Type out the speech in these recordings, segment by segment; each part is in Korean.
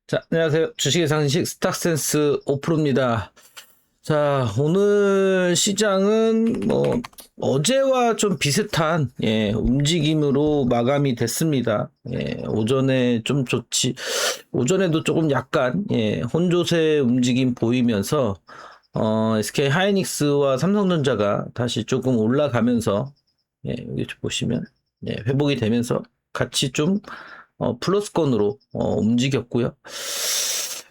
자, 안녕하세요. 주식의 상식 스탁센스 오프로입니다. 자, 오늘 시장은 어제와 좀 비슷한 움직임으로 마감이 됐습니다. 오전에 좀 좋지. 오전에도 조금 약간 혼조세 움직임 보이면서 SK 하이닉스와 삼성전자가 다시 조금 올라가면서 여기 좀 보시면 회복이 되면서 같이 좀 플러스권으로 움직였고요.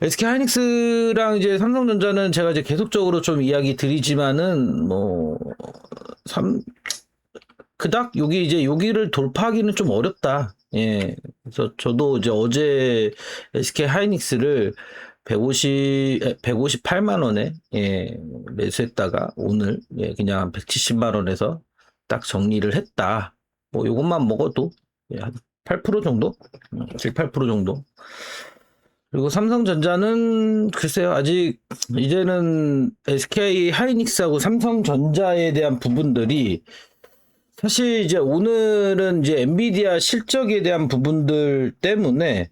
SK 하이닉스랑 이제 삼성전자는 제가 이제 계속적으로 좀 이야기 드리지만은 삼 그닥 여기를 돌파하기는 좀 어렵다. 그래서 저도 이제 어제 SK 하이닉스를 158만 원에 매수했다가 오늘 그냥 170만 원에서 딱 정리를 했다. 뭐 요것만 먹어도 한 8% 정도? 7, 8% 정도. 그리고 삼성전자는 글쎄요, 아직 이제는 SK 하이닉스하고 삼성전자에 대한 부분들이 사실 이제 오늘은 이제 엔비디아 실적에 대한 부분들 때문에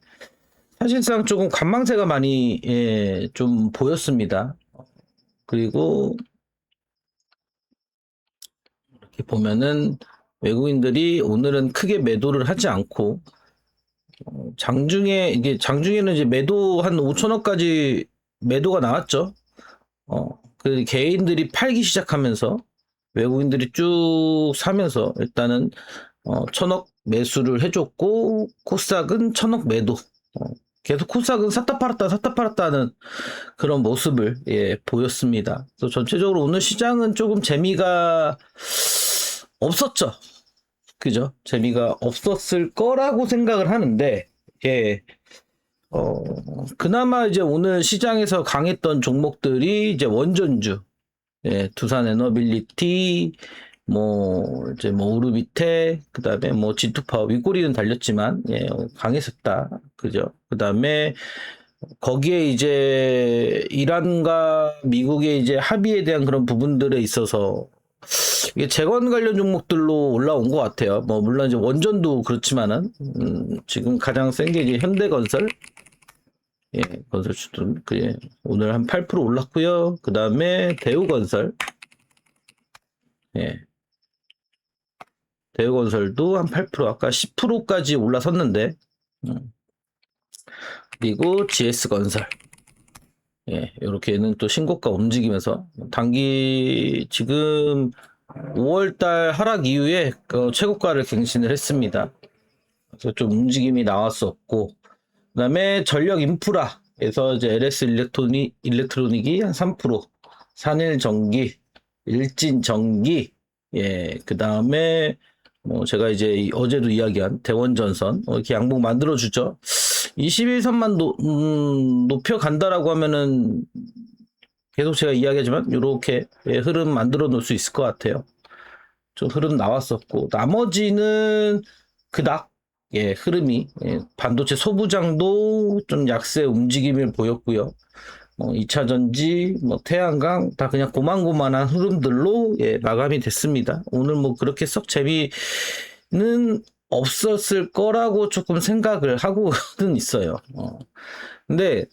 사실상 조금 관망세가 많이 좀 보였습니다. 그리고 이렇게 보면은 외국인들이 오늘은 크게 매도를 하지 않고 장중에는 이제 매도 한 5천억까지 매도가 나왔죠. 그 개인들이 팔기 시작하면서 외국인들이 쭉 사면서 일단은 1,000억 매수를 해줬고 코스닥은 1,000억 매도. 계속 코스닥은 샀다 팔았다 하는 그런 모습을 보였습니다. 그래서 전체적으로 오늘 시장은 조금 재미가 없었죠. 그죠? 재미가 없었을 거라고 생각을 하는데, 예, 어, 그나마 이제 오늘 시장에서 강했던 종목들이 이제 원전주, 두산 에너빌리티, 이제 오르비테, 그 다음에 G2파워, 윗꼬리는 달렸지만, 강했었다. 그죠? 그 다음에 거기에 이제 이란과 미국의 이제 합의에 대한 그런 부분들에 있어서 이게 재건 관련 종목들로 올라온 것 같아요. 물론 이제 원전도 그렇지만은 지금 가장 센 게 이제 현대건설, 건설주들 오늘 한 8% 올랐고요. 그 다음에 대우건설, 예, 대우건설도 한 8% 아까 10%까지 올라섰는데, 그리고 GS건설, 이렇게는 또 신고가 움직이면서 단기 지금 5월달 하락 이후에 최고가를 갱신을 했습니다. 그래서 좀 움직임이 나왔었고, 그다음에 전력 인프라에서 이제 LS 일렉트로닉이 한 3%, 산일전기, 일진전기, 그다음에 제가 이제 어제도 이야기한 대원전선 이렇게 양봉 만들어 주죠. 21선만 높여 간다라고 하면은 계속 제가 이야기하지만 이렇게 흐름 만들어 놓을 수 있을 것 같아요. 좀 흐름 나왔었고 나머지는 그닥 흐름이 반도체 소부장도 좀 약세 움직임을 보였고요. 2차 전지, 태양광 다 그냥 고만고만한 흐름들로 마감이 됐습니다. 오늘 그렇게 썩 재미는 없었을 거라고 조금 생각을 하고는 있어요. 근데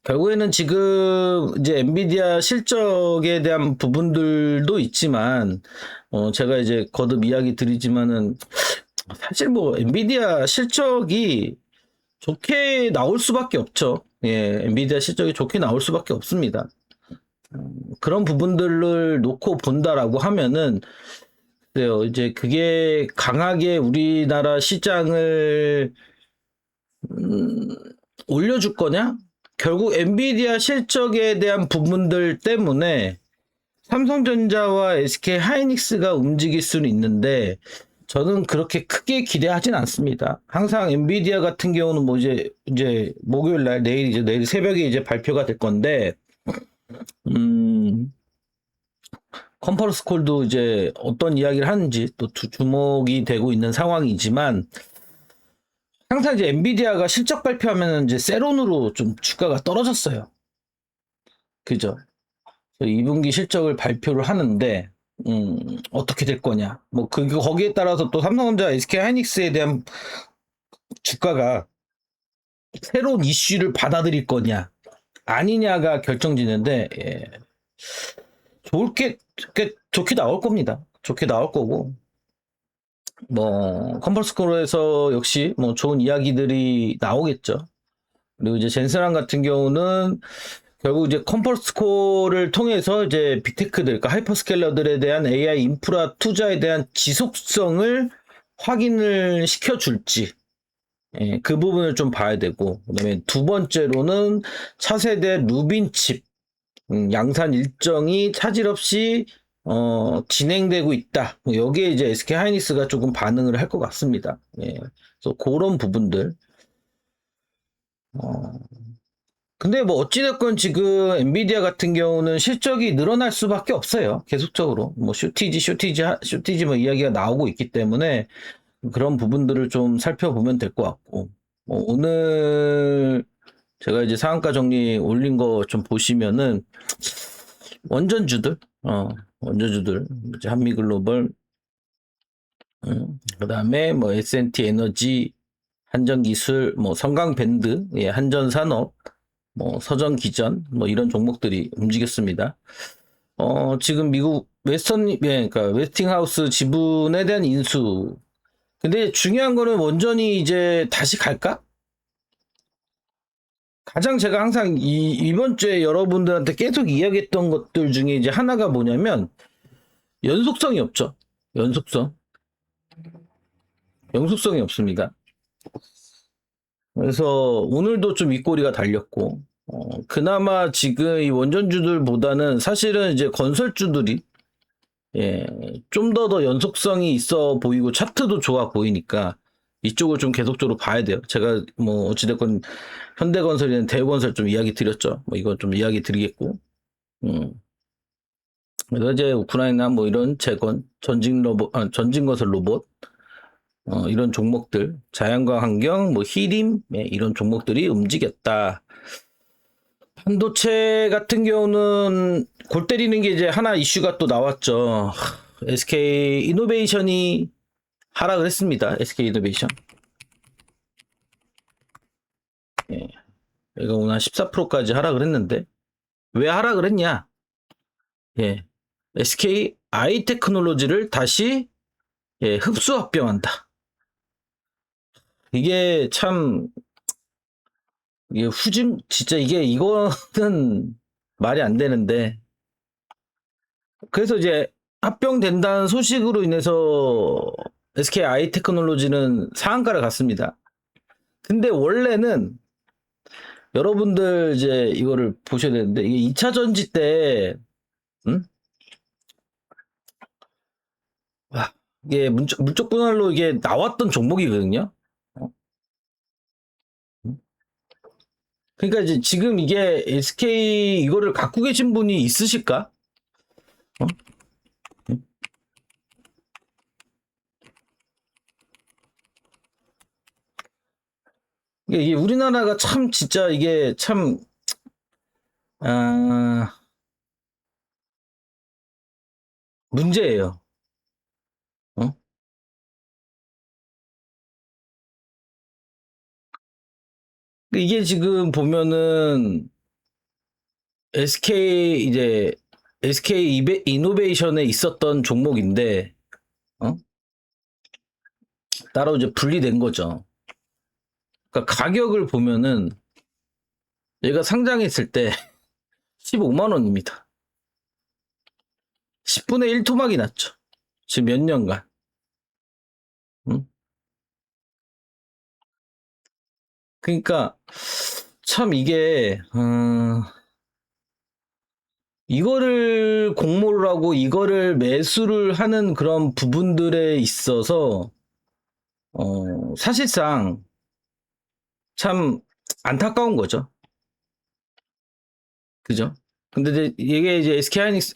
결국에는 지금 이제 엔비디아 실적에 대한 부분들도 있지만 제가 이제 거듭 이야기 드리지만은 사실 엔비디아 실적이 좋게 나올 수밖에 없죠. 엔비디아 실적이 좋게 나올 수밖에 없습니다. 그런 부분들을 놓고 본다라고 하면은 그래요. 이제 그게 강하게 우리나라 시장을 올려줄 거냐? 결국 엔비디아 실적에 대한 부분들 때문에 삼성전자와 SK 하이닉스가 움직일 수는 있는데 저는 그렇게 크게 기대하진 않습니다. 항상 엔비디아 같은 경우는 이제 목요일 날 내일 새벽에 이제 발표가 될 건데 컨퍼런스 콜도 이제 어떤 이야기를 하는지 또 주목이 되고 있는 상황이지만 항상 이제 엔비디아가 실적 발표하면 이제 세론으로 좀 주가가 떨어졌어요. 그죠? 2분기 실적을 발표를 하는데 어떻게 될 거냐. 거기에 따라서 또 삼성전자, SK 하이닉스에 대한 주가가 새로운 이슈를 받아들일 거냐 아니냐가 결정지는데 좋게 나올 겁니다. 좋게 나올 거고 뭐 컨퍼런스콜에서 역시 뭐 좋은 이야기들이 나오겠죠. 그리고 이제 젠슨랑 같은 경우는 결국 이제 컨퍼런스콜을 통해서 이제 빅테크들, 그러니까 하이퍼스케일러들에 대한 AI 인프라 투자에 대한 지속성을 확인을 시켜줄지, 그 부분을 좀 봐야 되고, 그다음에 두 번째로는 차세대 루빈 칩 양산 일정이 차질 없이 진행되고 있다. 여기에 이제 SK 하이닉스가 조금 반응을 할 것 같습니다. 그래서 그런 부분들. 근데 뭐 어찌됐건 지금 엔비디아 같은 경우는 실적이 늘어날 수밖에 없어요. 계속적으로 뭐 쇼티지 뭐 이야기가 나오고 있기 때문에 그런 부분들을 좀 살펴보면 될 것 같고 오늘 제가 이제 상한가 정리 올린 거 좀 보시면은 원전주들 원전주들 이제 한미글로벌 그다음에 뭐 S&T 에너지 한전기술 뭐 성강밴드 한전산업 뭐 서전기전 뭐 이런 종목들이 움직였습니다. 지금 미국 그러니까 웨스팅하우스 지분에 대한 인수. 근데 중요한 거는 원전이 이제 다시 갈까? 가장 제가 항상 이번 주에 여러분들한테 계속 이야기했던 것들 중에 이제 하나가 뭐냐면 연속성이 없죠. 연속성. 연속성이 없습니다. 그래서 오늘도 좀 윗꼬리가 달렸고 그나마 지금 이 원전주들보다는 사실은 이제 건설주들이 좀 더 연속성이 있어 보이고 차트도 좋아 보이니까 이쪽을 좀 계속적으로 봐야 돼요. 제가 뭐 어찌됐건 현대건설이나 대우건설 좀 이야기 드렸죠. 뭐 이거 좀 이야기 드리겠고. 그래서 이제 우크라이나 뭐 이런 전진건설 로봇 이런 종목들, 자연과 환경, 뭐 히림 이런 종목들이 움직였다. 반도체 같은 경우는 골 때리는 게 이제 하나 이슈가 또 나왔죠. SK 이노베이션이 하락을 했습니다. SK 이노베이션. 얘가 오늘 한 14%까지 하락을 했는데 왜 하락을 했냐? SK 아이테크놀로지를 다시 흡수 합병한다. 이게 참 이게 진짜 이거는 말이 안 되는데 그래서 이제 합병된다는 소식으로 인해서 SK 아이테크놀로지는 상한가를 갔습니다. 근데 원래는 여러분들 이제 이거를 보셔야 되는데 이게 2차 전지 때 이게 물적 분할로 이게 나왔던 종목이거든요. 그러니까 이제 지금 이게 SK 이거를 갖고 계신 분이 있으실까? 이게 우리나라가 참 진짜 이게 참 문제예요. 이게 지금 보면은 SK 이노베이션에 있었던 종목인데 따로 이제 분리된 거죠. 그러니까 가격을 보면은 얘가 상장했을 때 15만 원입니다. 10분의 1 토막이 났죠. 지금 몇 년간. 그러니까 참 이게 이거를 공모를 하고 이거를 매수를 하는 그런 부분들에 있어서 사실상 참 안타까운 거죠. 그죠? 근데 이게 이제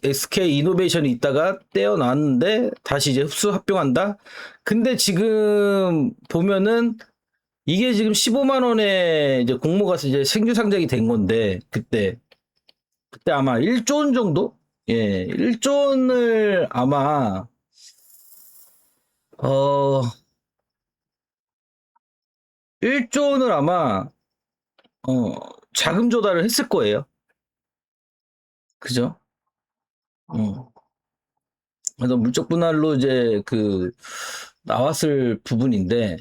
SK 이노베이션이 있다가 떼어놨는데 다시 이제 흡수 합병한다? 근데 지금 보면은 이게 지금 15만 원에 이제 공모가 이제 생주 상장이 된 건데 그때 아마 1조 원 정도? 1조 원을 아마 어 1조 원을 아마 자금 조달을 했을 거예요. 그죠? 그래서 물적 분할로 이제 나왔을 부분인데,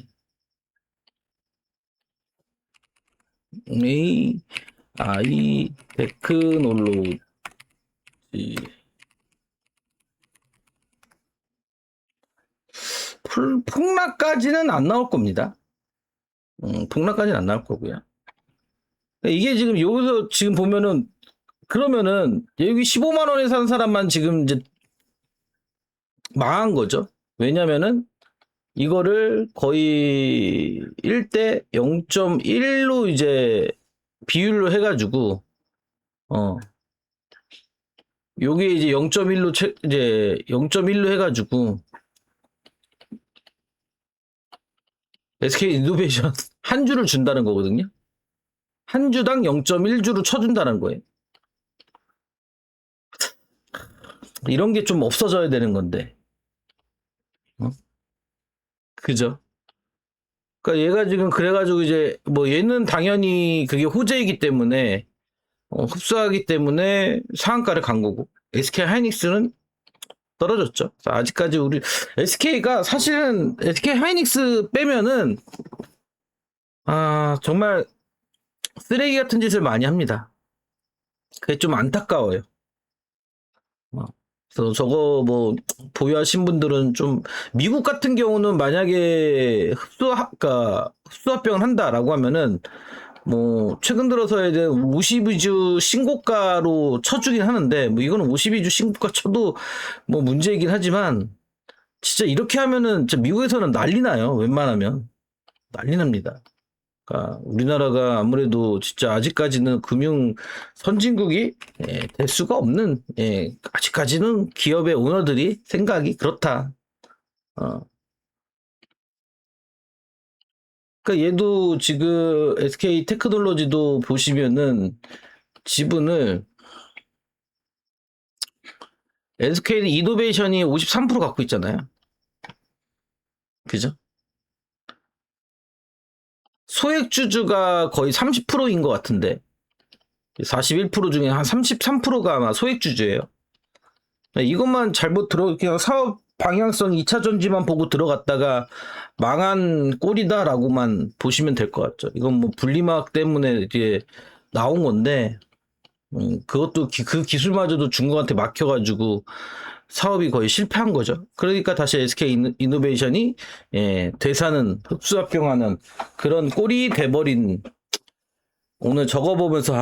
AI 테크놀로지, 폭락까지는 안 나올 겁니다. 폭락까지는 안 나올 거고요. 이게 지금 여기서 지금 보면은, 그러면은 여기 15만 원에 산 사람만 지금 이제 망한 거죠. 왜냐면은 이거를 거의 1대 0.1로 이제 비율로 해가지고, 어, 요게 이제 0.1로 이제 0.1로 해가지고 SK 이노베이션 한 주를 준다는 거거든요. 한 주당 0.1주로 쳐준다는 거예요. 이런 게 좀 없어져야 되는 건데, 어? 그죠? 그러니까 얘가 지금 그래가지고 이제 뭐 얘는 당연히 그게 호재이기 때문에 흡수하기 때문에 상한가를 간 거고, SK 하이닉스는 떨어졌죠. 아직까지 우리 SK가 사실은 SK 하이닉스 빼면은 정말 쓰레기 같은 짓을 많이 합니다. 그게 좀 안타까워요. 어, 그래서 저거 뭐 보유하신 분들은 좀 미국 같은 경우는 만약에 흡수합병을 한다라고 하면은 뭐 최근 들어서 이제 52주 신고가로 쳐주긴 하는데 뭐 이거는 52주 신고가 쳐도 뭐 문제이긴 하지만 진짜 이렇게 하면은 진짜 미국에서는 난리 나요. 웬만하면 난리 납니다. 그러니까 우리나라가 아무래도 진짜 아직까지는 금융 선진국이 될 수가 없는 아직까지는 기업의 오너들이 생각이 그렇다. 어. 그러니까 얘도 지금 SK 테크놀로지도 보시면은 지분을 SK 이노베이션이 53% 갖고 있잖아요. 그죠? 소액주주가 거의 30%인 것 같은데 41% 중에 한 33%가 아마 소액주주예요. 이것만 잘못 그냥 사업 방향성 2차 전지만 보고 들어갔다가 망한 꼴이다라고만 보시면 될 것 같죠. 이건 뭐 분리막 때문에 이제 나온 건데, 그것도 그 기술마저도 중국한테 막혀가지고 사업이 거의 실패한 거죠. 그러니까 다시 SK 이노베이션이 되사는 흡수합병하는 그런 꼴이 돼버린 오늘 저거 보면서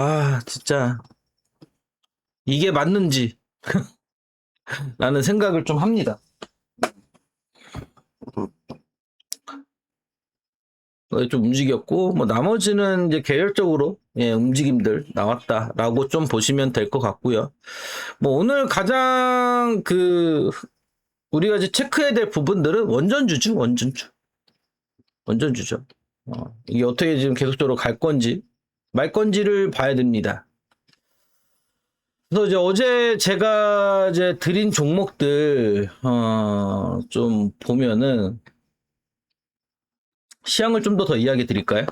진짜 이게 맞는지 라는 생각을 좀 합니다. 좀 움직였고 뭐 나머지는 이제 계열적으로 움직임들 나왔다라고 좀 보시면 될 것 같고요. 뭐 오늘 가장 우리가 이제 체크해야 될 부분들은 원전주죠. 이게 어떻게 지금 계속적으로 갈 건지 말 건지를 봐야 됩니다. 그래서 이제 어제 제가 이제 드린 종목들 좀 보면은 시황을 좀 더 이야기 드릴까요?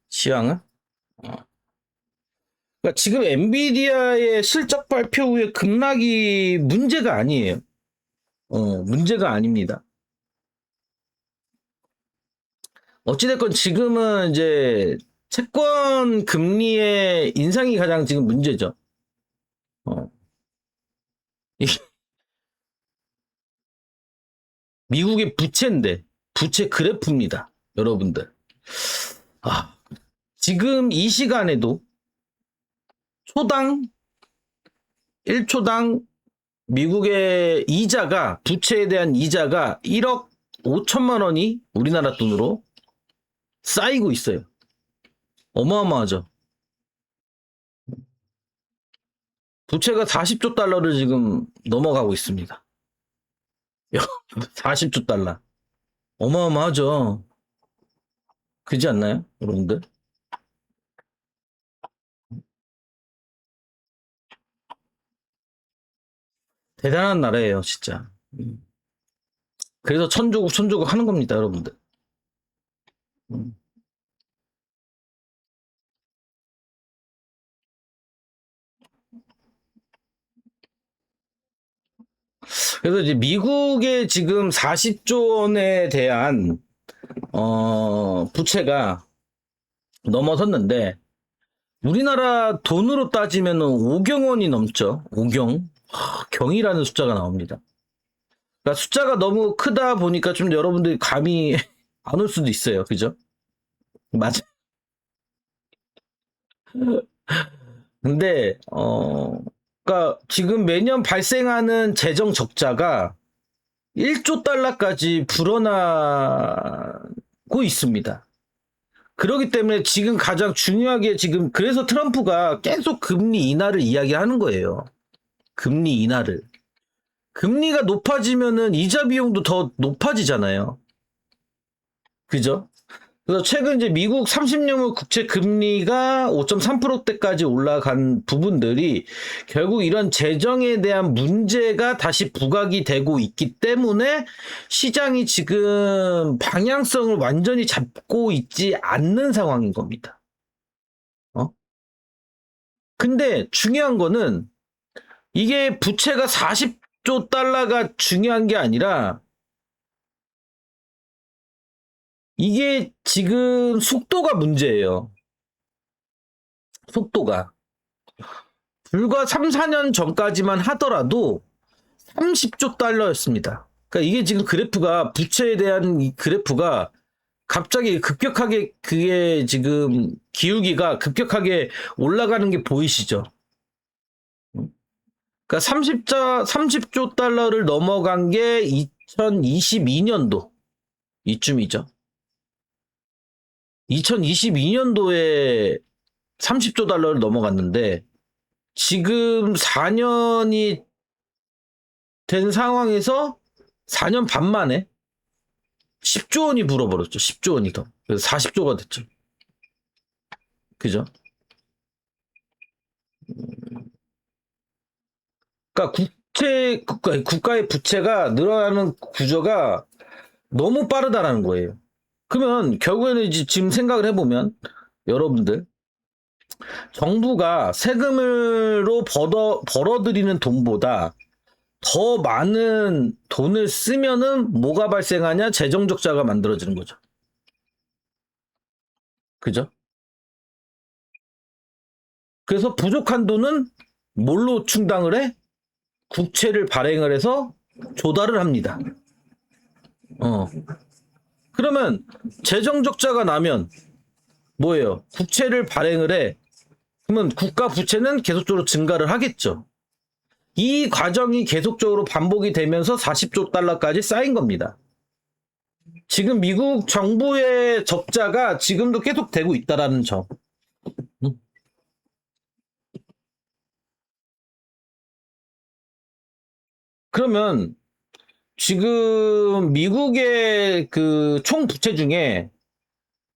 시황을? 그러니까 지금 엔비디아의 실적 발표 후에 급락이 문제가 아니에요. 문제가 아닙니다. 어찌됐건 지금은 이제 채권 금리의 인상이 가장 지금 문제죠. 어. 미국의 부채인데, 부채 그래프입니다. 여러분들. 지금 이 시간에도 초당 1초당 미국의 부채에 대한 이자가 1억 5천만 원이 우리나라 돈으로 쌓이고 있어요. 어마어마하죠. 부채가 40조 달러를 지금 넘어가고 있습니다. 40조 달러. 어마어마하죠. 그지 않나요? 여러분들? 대단한 나라예요, 진짜. 그래서 천조국 하는 겁니다, 여러분들. 음. 그래서 이제 미국의 지금 40조 원에 대한 부채가 넘어섰는데 우리나라 돈으로 따지면 5경 원이 넘죠. 5경. 경이라는 숫자가 나옵니다. 그러니까 숫자가 너무 크다 보니까 좀 여러분들이 감이 안 올 수도 있어요. 그죠? 맞아. 근데 그러니까 지금 매년 발생하는 재정 적자가 1조 달러까지 불어나고 있습니다. 그렇기 때문에 지금 가장 중요하게 지금 그래서 트럼프가 계속 금리 인하를 이야기하는 거예요. 금리 인하를. 금리가 높아지면은 이자 비용도 더 높아지잖아요. 그죠? 그래서 최근 이제 미국 30년물 국채 금리가 5.3%대까지 올라간 부분들이 결국 이런 재정에 대한 문제가 다시 부각이 되고 있기 때문에 시장이 지금 방향성을 완전히 잡고 있지 않는 상황인 겁니다. 근데 중요한 거는 이게 부채가 40조 달러가 중요한 게 아니라 이게 지금 속도가 문제예요. 속도가. 불과 3, 4년 전까지만 하더라도 30조 달러였습니다. 그러니까 이게 지금 그래프가 부채에 대한 이 그래프가 갑자기 급격하게 그게 지금 기울기가 급격하게 올라가는 게 보이시죠? 그러니까 30조 달러를 넘어간 게 2022년도 이쯤이죠. 2022년도에 30조 달러를 넘어갔는데 지금 4년이 된 상황에서 4년 반 만에 10조 원이 불어버렸죠. 10조 원이 더. 그래서 40조가 됐죠. 그죠? 그러니까 국가의 부채가 늘어나는 구조가 너무 빠르다라는 거예요. 그러면 결국에는 이제 지금 생각을 해보면 여러분들 정부가 세금으로 벌어들이는 돈보다 더 많은 돈을 쓰면은 뭐가 발생하냐? 재정적자가 만들어지는 거죠. 그죠? 그래서 부족한 돈은 뭘로 충당을 해? 국채를 발행을 해서 조달을 합니다. 그러면 재정적자가 나면 뭐예요? 국채를 발행을 해. 그러면 국가 부채는 계속적으로 증가를 하겠죠. 이 과정이 계속적으로 반복이 되면서 40조 달러까지 쌓인 겁니다. 지금 미국 정부의 적자가 지금도 계속 되고 있다라는 점. 그러면 지금 미국의 그 총 부채 중에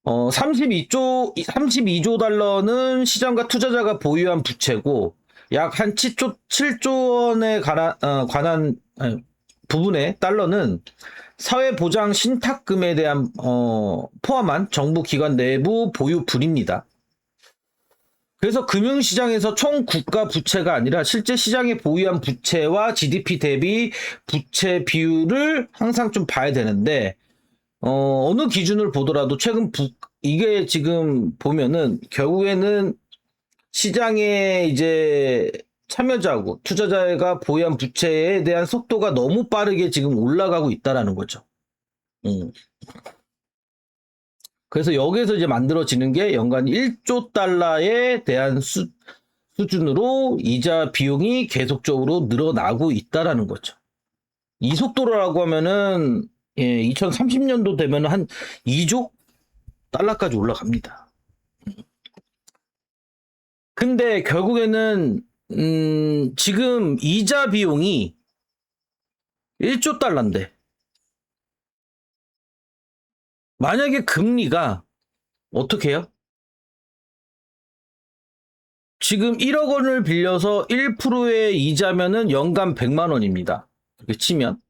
32조 달러는 시장과 투자자가 보유한 부채고 약 한 7조 원에 관한 부분의 달러는 사회보장 신탁금에 대한 포함한 정부 기관 내부 보유분입니다. 그래서 금융시장에서 총 국가 부채가 아니라 실제 시장에 보유한 부채와 GDP 대비 부채 비율을 항상 좀 봐야 되는데 어느 기준을 보더라도 최근 이게 지금 보면은 결국에는 시장에 이제 참여자고 투자자가 보유한 부채에 대한 속도가 너무 빠르게 지금 올라가고 있다라는 거죠. 음. 그래서 여기에서 이제 만들어지는 게 연간 1조 달러에 대한 수준으로 이자 비용이 계속적으로 늘어나고 있다라는 거죠. 이 속도라고 하면은 2030년도 되면 한 2조 달러까지 올라갑니다. 근데 결국에는 지금 이자 비용이 1조 달러인데 만약에 금리가 어떻게 해요? 지금 1억 원을 빌려서 1%의 이자면은 연간 100만 원입니다. 이렇게 치면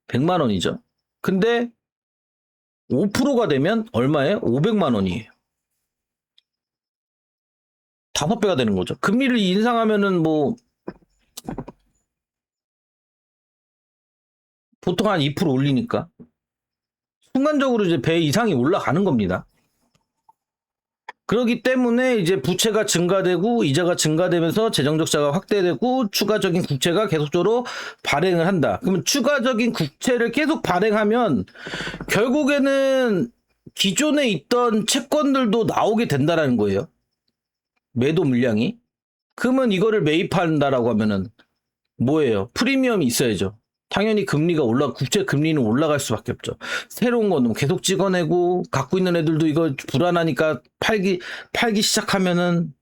100만 원이죠. 근데 5%가 되면 얼마예요? 500만 원이에요. 5배가 되는 거죠. 금리를 인상하면은 뭐 보통 한 2% 올리니까. 순간적으로 이제 배 이상이 올라가는 겁니다. 그렇기 때문에 이제 부채가 증가되고 이자가 증가되면서 재정 적자가 확대되고 추가적인 국채가 계속적으로 발행을 한다. 그러면 추가적인 국채를 계속 발행하면 결국에는 기존에 있던 채권들도 나오게 된다라는 거예요. 매도 물량이. 그러면 이거를 매입한다라고 하면은 뭐예요? 프리미엄이 있어야죠. 당연히 금리가 국채 금리는 올라갈 수밖에 없죠. 새로운 거는 계속 찍어내고 갖고 있는 애들도 이거 불안하니까 팔기 시작하면은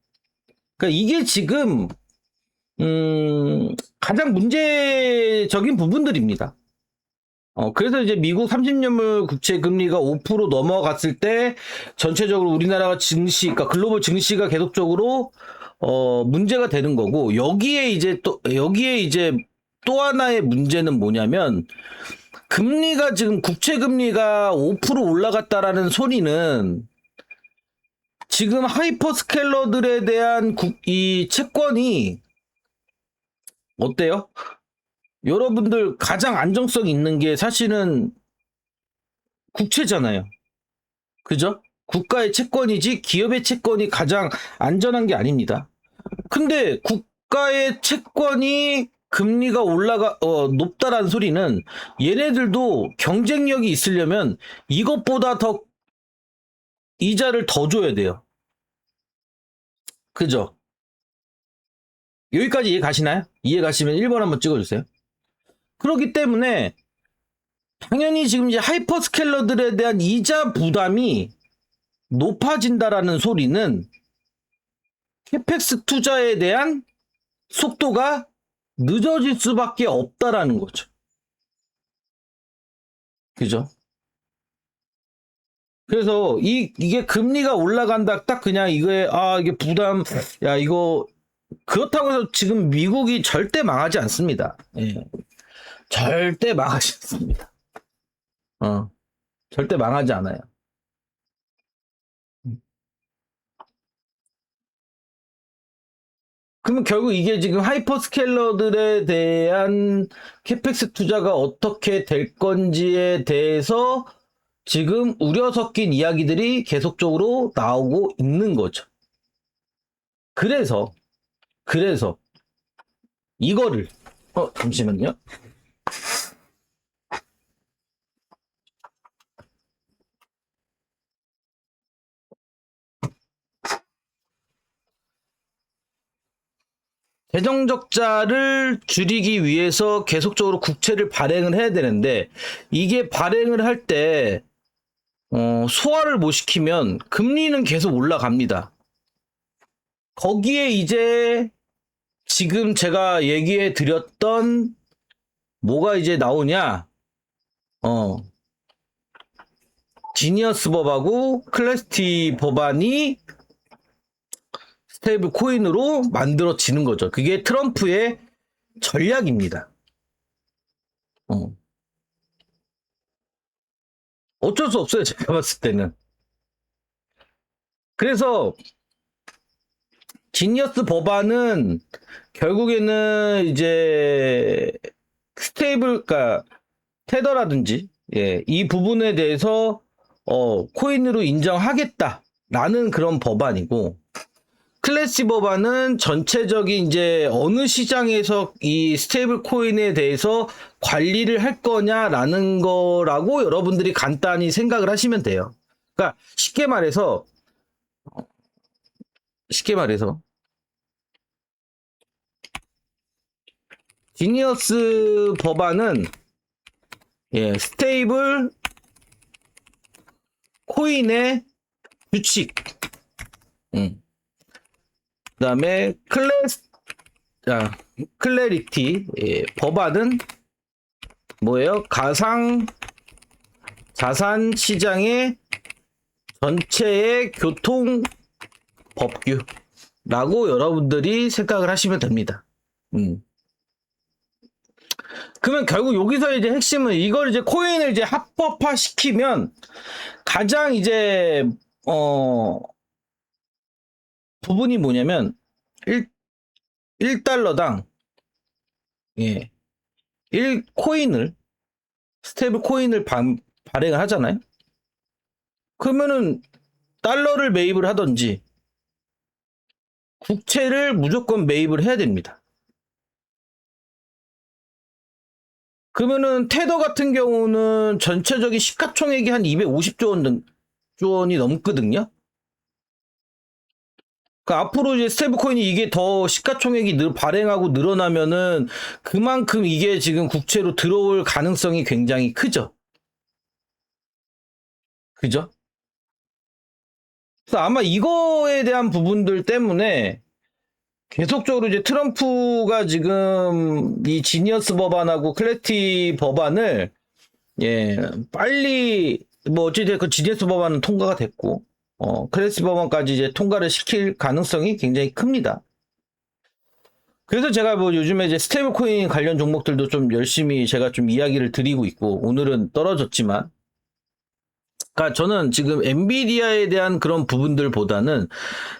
그러니까 이게 지금 가장 문제적인 부분들입니다. 그래서 이제 미국 30년물 국채 금리가 5% 넘어갔을 때 전체적으로 우리나라가 그러니까 글로벌 증시가 계속적으로 문제가 되는 거고 여기에 이제 또 하나의 문제는 뭐냐면 금리가 지금 국채 금리가 5% 올라갔다라는 소리는 지금 하이퍼스케일러들에 대한 이 채권이 어때요? 여러분들 가장 안정성 있는 게 사실은 국채잖아요. 그죠? 국가의 채권이지 기업의 채권이 가장 안전한 게 아닙니다. 근데 국가의 채권이 금리가 높다라는 소리는 얘네들도 경쟁력이 있으려면 이것보다 더 이자를 더 줘야 돼요. 그죠? 여기까지 이해 가시나요? 이해 가시면 1번 한번 찍어주세요. 그렇기 때문에 당연히 지금 이제 하이퍼스케일러들에 대한 이자 부담이 높아진다라는 소리는 캐펙스 투자에 대한 속도가 늦어질 수밖에 없다라는 거죠. 그죠? 그래서 이게 금리가 올라간다 딱 그냥 이게 부담 이거 그렇다고 해서 지금 미국이 절대 망하지 않습니다. 예. 절대 망하지 않습니다. 절대 망하지 않아요. 그러면 결국 이게 지금 하이퍼스케일러들에 대한 캐펙스 투자가 어떻게 될 건지에 대해서 지금 우려 섞인 이야기들이 계속적으로 나오고 있는 거죠. 그래서 이거를 잠시만요. 재정 적자를 줄이기 위해서 계속적으로 국채를 발행을 해야 되는데 이게 발행을 할 때 소화를 못 시키면 금리는 계속 올라갑니다. 거기에 이제 지금 제가 얘기해 드렸던 뭐가 이제 나오냐? 지니어스 법하고 클래스티 법안이 스테이블 코인으로 만들어지는 거죠. 그게 트럼프의 전략입니다. 어쩔 수 없어요. 제가 봤을 때는. 그래서 지니어스 법안은 결국에는 이제 그러니까 테더라든지 이 부분에 대해서 코인으로 인정하겠다라는 그런 법안이고 클래시 법안은 전체적인 이제 어느 시장에서 이 스테이블 코인에 대해서 관리를 할 거냐라는 거라고 여러분들이 간단히 생각을 하시면 돼요. 그러니까 쉽게 말해서 지니어스 법안은 스테이블 코인의 규칙, 그다음에 클래리티 법안은 뭐예요? 가상 자산 시장의 전체의 교통 법규라고 여러분들이 생각을 하시면 됩니다. 그러면 결국 여기서 이제 핵심은 이걸 이제 코인을 이제 합법화 시키면 가장 이제 부분이 뭐냐면 1달러당 1코인을 스테이블 코인을 발행을 하잖아요. 그러면은 달러를 매입을 하든지 국채를 무조건 매입을 해야 됩니다. 그러면은 테더 같은 경우는 전체적인 시가총액이 한 250조 원이 넘거든요. 그러니까 앞으로 이제 스테이블 코인이 이게 더 시가총액이 발행하고 늘어나면은 그만큼 이게 지금 국채로 들어올 가능성이 굉장히 크죠. 그죠? 그래서 아마 이거에 대한 부분들 때문에 계속적으로 이제 트럼프가 지금 이 지니어스 법안하고 클래리티 법안을 예 빨리 뭐 어찌됐든 그 지니어스 법안은 통과가 됐고 클래리티 법안까지 이제 통과를 시킬 가능성이 굉장히 큽니다. 그래서 제가 뭐 요즘에 이제 스테이블 코인 관련 종목들도 좀 열심히 제가 좀 이야기를 드리고 있고 오늘은 떨어졌지만 그러니까 저는 지금 엔비디아에 대한 그런 부분들보다는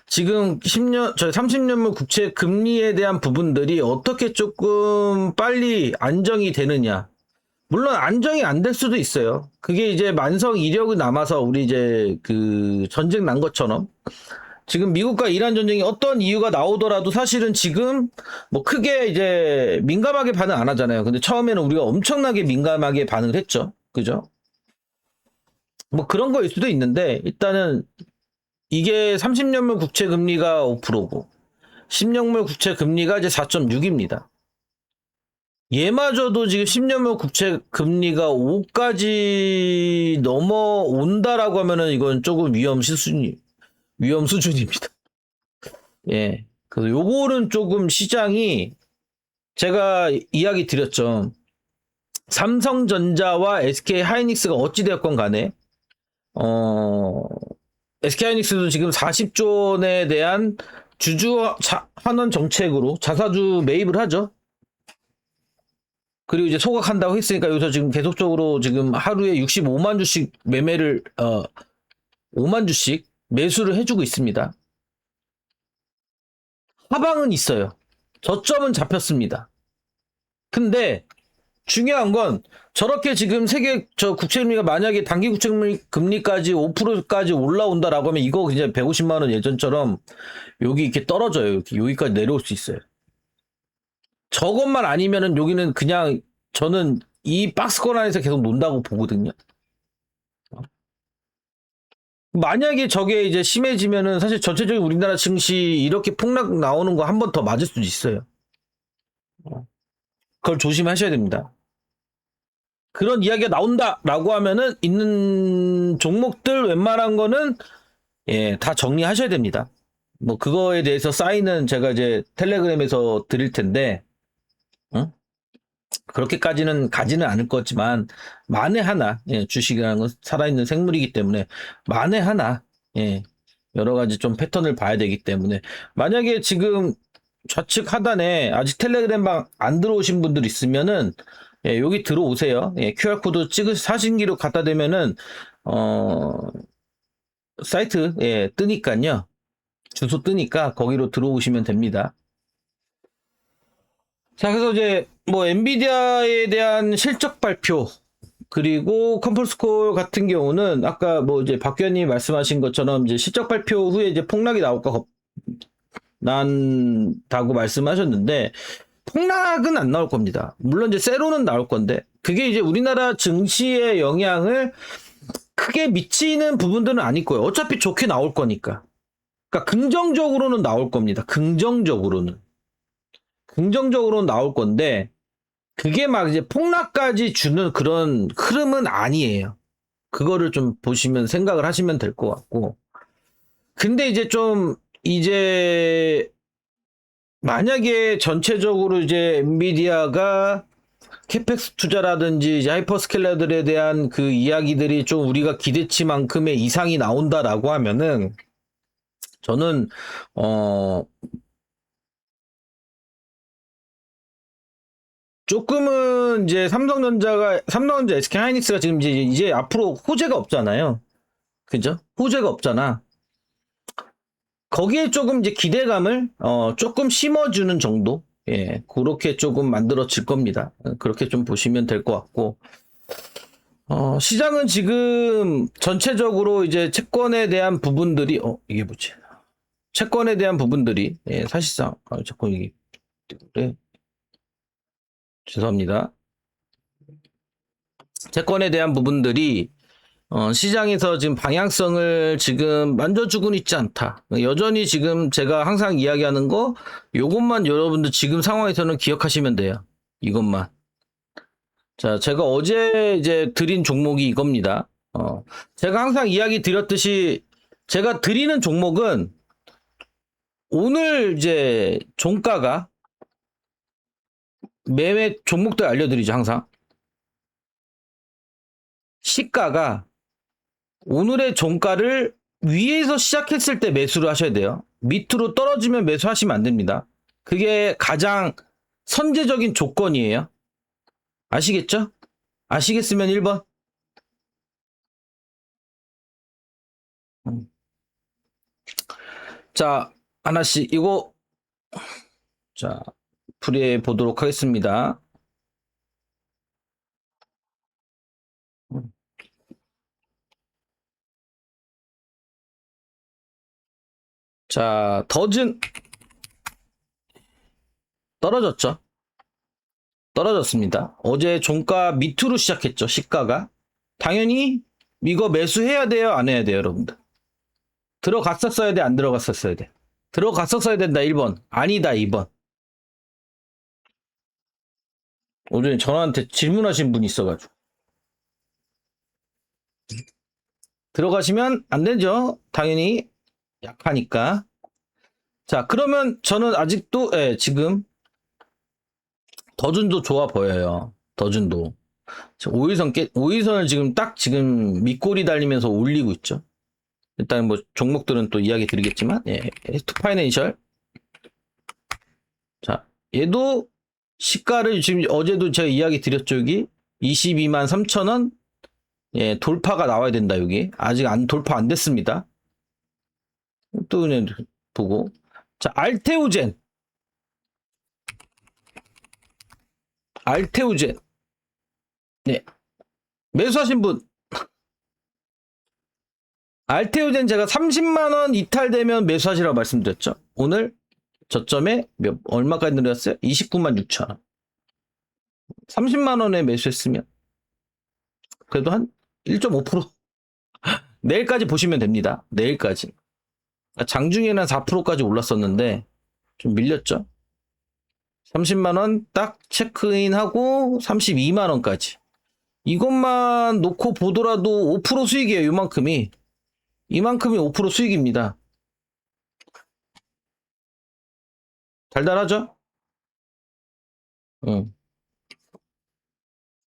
지금 30년물 국채 금리에 대한 부분들이 어떻게 조금 빨리 안정이 되느냐. 물론 안정이 안 될 수도 있어요. 그게 이제 만성 이력이 남아서 우리 이제 그 전쟁 난 것처럼 지금 미국과 이란 전쟁이 어떤 이유가 나오더라도 사실은 지금 뭐 크게 이제 민감하게 반응 안 하잖아요. 근데 처음에는 우리가 엄청나게 민감하게 반응을 했죠. 그죠? 뭐 그런 거일 수도 있는데 일단은 이게 30년물 국채 금리가 5%고 10년물 국채 금리가 이제 4.6입니다. 얘마저도 지금 10년물 국채 금리가 5까지 넘어온다라고 하면은 이건 조금 위험 수준입니다. 예. 그래서 요거는 조금 시장이 제가 이야기 드렸죠. 삼성전자와 SK 하이닉스가 어찌되었건 간에 SK하이닉스도 지금 40조 원에 대한 주주 환원 정책으로 자사주 매입을 하죠. 그리고 이제 소각한다고 했으니까 여기서 지금 계속적으로 지금 하루에 65만 주씩 5만 주씩 매수를 해주고 있습니다. 하방은 있어요. 저점은 잡혔습니다. 근데 중요한 건 저렇게 지금 세계 국채금리가 만약에 단기 국채금리까지 5%까지 올라온다라고 하면 이거 그냥 150만 원 예전처럼 여기 이렇게 떨어져요. 여기까지 내려올 수 있어요. 저것만 아니면은 여기는 그냥 저는 이 박스권 안에서 계속 논다고 보거든요. 만약에 저게 이제 심해지면은 사실 전체적인 우리나라 증시 이렇게 폭락 나오는 거 한 번 더 맞을 수도 있어요. 그걸 조심하셔야 됩니다. 그런 이야기가 나온다라고 하면은 있는 종목들 웬만한 거는 예, 다 정리하셔야 됩니다. 뭐 그거에 대해서 사인은 제가 이제 텔레그램에서 드릴 텐데 응? 그렇게까지는 가지는 않을 거지만 만에 하나 예, 주식이라는 건 살아있는 생물이기 때문에 만에 하나 예, 여러 가지 좀 패턴을 봐야 되기 때문에 만약에 지금 좌측 하단에 아직 텔레그램방 안 들어오신 분들 있으면은 예, 여기 들어오세요. 예, QR코드 사진기로 갖다 대면은 사이트 예, 뜨니까요. 주소 뜨니까 거기로 들어오시면 됩니다. 자, 그래서 이제 뭐 엔비디아에 대한 실적 발표 그리고 컴플스콜 같은 경우는 아까 뭐 이제 박 의원님이 말씀하신 것처럼 이제 실적 발표 후에 이제 폭락이 나올까 난다고 말씀하셨는데 폭락은 안 나올 겁니다. 물론 이제 세로는 나올 건데 그게 이제 우리나라 증시에 영향을 크게 미치는 부분들은 아닐 거예요. 어차피 좋게 나올 거니까. 그러니까 긍정적으로는 나올 겁니다. 긍정적으로는 나올 건데 그게 막 이제 폭락까지 주는 그런 흐름은 아니에요. 그거를 좀 보시면 생각을 하시면 될 것 같고. 근데 이제 만약에 전체적으로 이제 엔비디아가 캐펙스 투자라든지 이제 하이퍼스케일러들에 대한 그 이야기들이 좀 우리가 기대치만큼의 이상이 나온다라고 하면은 저는 조금은 이제 삼성전자 SK 하이닉스가 지금 이제 앞으로 호재가 없잖아요. 그죠? 호재가 없잖아. 거기에 조금 이제 기대감을 조금 심어주는 정도, 예, 그렇게 조금 만들어질 겁니다. 그렇게 좀 보시면 될 것 같고, 시장은 지금 전체적으로 이제 채권에 대한 부분들이, 이게 뭐지? 채권에 대한 부분들이, 예, 사실상, 자꾸 이게, 그래. 죄송합니다. 채권에 대한 부분들이, 시장에서 지금 방향성을 지금 만져주고는 있지 않다. 여전히 지금 제가 항상 이야기하는 거, 요것만 여러분들 지금 상황에서는 기억하시면 돼요. 이것만. 자, 제가 어제 이제 드린 종목이 이겁니다. 제가 항상 이야기 드렸듯이, 제가 드리는 종목은 오늘 이제 종가가 매매 종목들 알려드리죠, 항상. 시가가 오늘의 종가를 위에서 시작했을 때 매수를 하셔야 돼요. 밑으로 떨어지면 매수하시면 안 됩니다. 그게 가장 선제적인 조건이에요. 아시겠죠? 아시겠으면 1번. 자, 하나씩 이거 자, 풀이해 보도록 하겠습니다. 자, 더즌 떨어졌죠? 떨어졌습니다. 어제 종가 밑으로 시작했죠, 시가가. 당연히 이거 매수해야 돼요, 안 해야 돼요, 여러분들? 들어갔었어야 돼, 안 들어갔었어야 돼? 들어갔었어야 된다, 1번. 아니다, 2번. 오전에 전화한테 질문하신 분이 있어가지고. 들어가시면 안 되죠. 당연히 약하니까. 자, 그러면 저는 아직도, 예, 지금 더준도 좋아 보여요. 더준도. 5일선을 지금 딱 지금 밑꼬리 달리면서 올리고 있죠. 일단 뭐 종목들은 또 이야기 드리겠지만, 예, S2 파이낸셜. 자, 얘도 시가를 지금 어제도 제가 이야기 드렸죠, 여기. 22만 3천원. 예, 돌파가 나와야 된다, 여기. 아직 돌파 안 됐습니다. 또 그냥 보고. 자, 알테오젠. 네. 매수하신 분. 알테오젠 제가 30만원 이탈되면 매수하시라고 말씀드렸죠. 오늘 저점에 얼마까지 내렸어요? 29만 6천원. 30만원에 매수했으면 그래도 한 1.5%. 내일까지 보시면 됩니다. 내일까지. 장중에는 4%까지 올랐었는데 좀 밀렸죠. 30만원 딱 체크인하고 32만원까지. 이것만 놓고 보더라도 5% 수익이에요. 이만큼이 5% 수익입니다. 달달하죠? 응.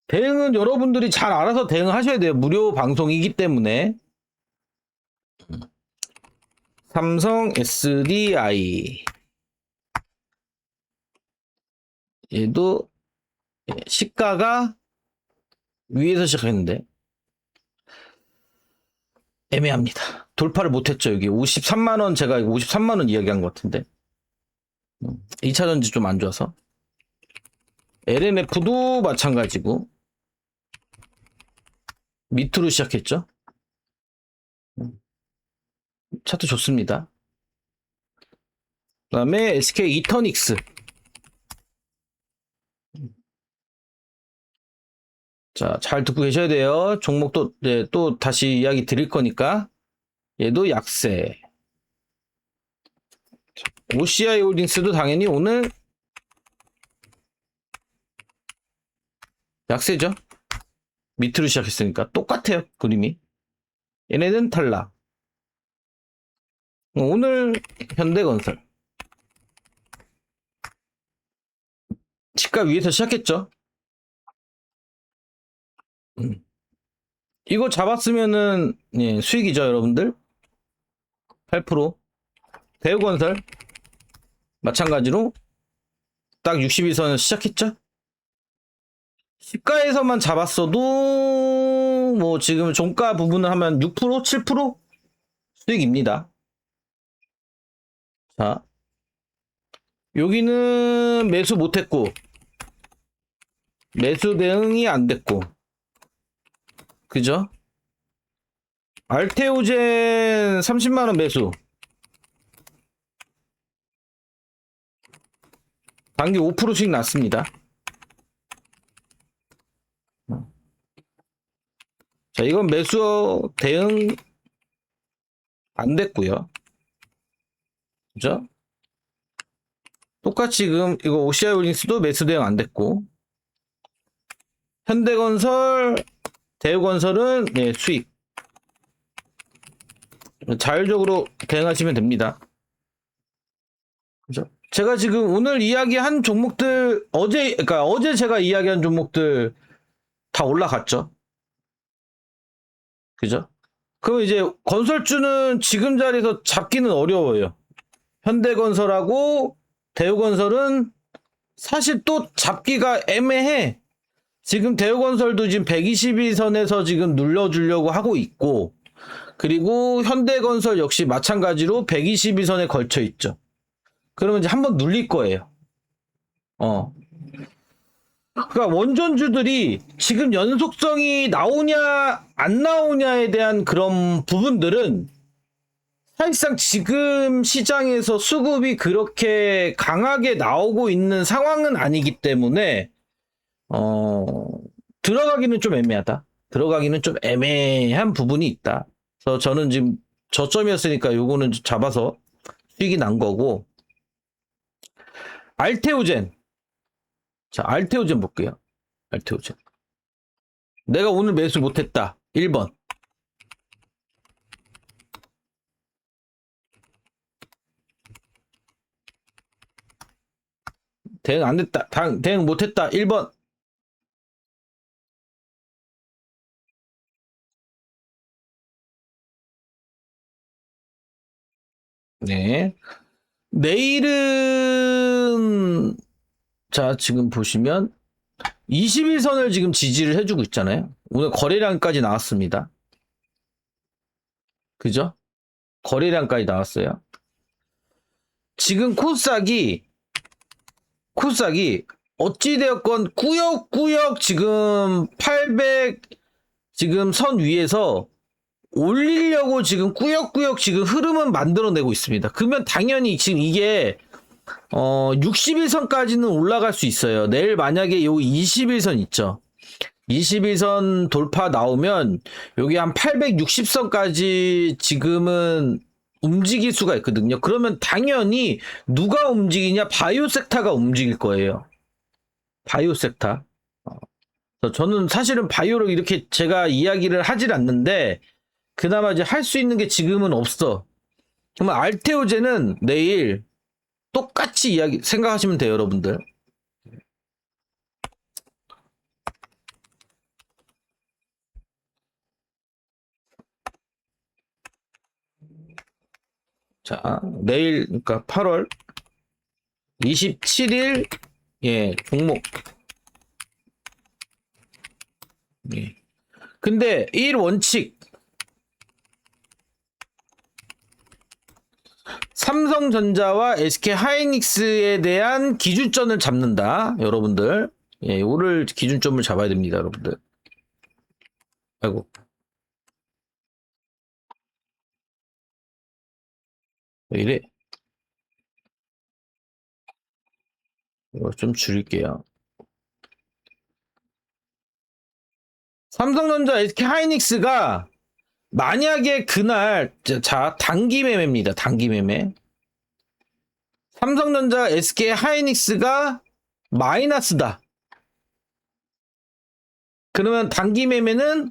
대응은 여러분들이 잘 알아서 대응하셔야 돼요. 무료 방송이기 때문에. 삼성 SDI. 얘도 시가가 위에서 시작했는데 애매합니다. 돌파를 못했죠. 여기 53만원, 제가 53만원 이야기한 것 같은데 2차전지 좀 안 좋아서. LMF도 마찬가지고 밑으로 시작했죠. 차트 좋습니다. 그 다음에 SK 이터닉스. 자, 잘 듣고 계셔야 돼요. 종목도, 네, 또 다시 이야기 드릴 거니까. 얘도 약세. OCI 홀딩스도 당연히 오늘 약세죠. 밑으로 시작했으니까 똑같아요, 그림이. 얘네는 탈락. 오늘 현대건설 시가 위에서 시작했죠. 이거 잡았으면은, 예, 수익이죠, 여러분들. 8%. 대우건설 마찬가지로 딱 62선을 시작했죠. 시가에서만 잡았어도 뭐 지금 종가 부분을 하면 6%, 7% 수익입니다. 자, 여기는 매수 못했고 매수 대응이 안 됐고 그죠? 알테오젠 30만원 매수. 단기 5%씩 났습니다. 자, 이건 매수 대응 안 됐고요. 그죠? 똑같이 지금 이거 OCI 홀딩스도 매수 대응 안 됐고, 현대건설, 대우건설은 네, 수익. 자율적으로 대응하시면 됩니다. 그죠? 제가 지금 오늘 이야기한 종목들, 그러니까 어제 제가 이야기한 종목들 다 올라갔죠. 그죠? 그럼 이제 건설주는 지금 자리에서 잡기는 어려워요. 현대건설하고 대우건설은 사실 또 잡기가 애매해. 지금 대우건설도 지금 122선에서 지금 눌러주려고 하고 있고, 그리고 현대건설 역시 마찬가지로 122선에 걸쳐 있죠. 그러면 이제 한번 눌릴 거예요. 그러니까 원전주들이 지금 연속성이 나오냐 안 나오냐에 대한 그런 부분들은 사실상 지금 시장에서 수급이 그렇게 강하게 나오고 있는 상황은 아니기 때문에 들어가기는 좀 애매하다. 들어가기는 좀 애매한 부분이 있다. 그래서 저는 지금 저점이었으니까 요거는 잡아서 수익이 난 거고. 알테오젠. 자, 알테오젠 볼게요. 알테오젠. 내가 오늘 매수 못했다. 1번. 대응 안 됐다. 대응 못했다. 1번. 네. 내일은, 자, 지금 보시면 21선을 지금 지지를 해주고 있잖아요. 오늘 거래량까지 나왔습니다. 그죠? 거래량까지 나왔어요. 지금 코스닥이 어찌되었건 꾸역꾸역 지금 800 지금 선 위에서 올리려고 지금 꾸역꾸역 지금 흐름은 만들어내고 있습니다. 그러면 당연히 지금 이게 61선까지는 올라갈 수 있어요. 내일 만약에 요 21선 있죠. 21선 돌파 나오면 여기 한 860선까지 지금은 움직일 수가 있거든요. 그러면 당연히 누가 움직이냐? 바이오 섹터가 움직일 거예요. 바이오 섹터. 저는 사실은 바이오를 이렇게 제가 이야기를 하질 않는데 그나마 이제 할 수 있는 게 지금은 없어. 정말 알테오제는 내일 똑같이 생각하시면 돼요, 여러분들. 자, 내일, 그러니까 8월 27일, 예, 종목. 예. 근데 1원칙. 삼성전자와 SK 하이닉스에 대한 기준점을 잡는다, 여러분들. 예, 요를 기준점을 잡아야 됩니다, 여러분들. 아이고. 왜 이래? 이거 좀 줄일게요. 삼성전자, SK 하이닉스가 만약에 그날, 자, 단기 매매입니다. 단기 매매. 삼성전자, SK 하이닉스가 마이너스다. 그러면 단기 매매는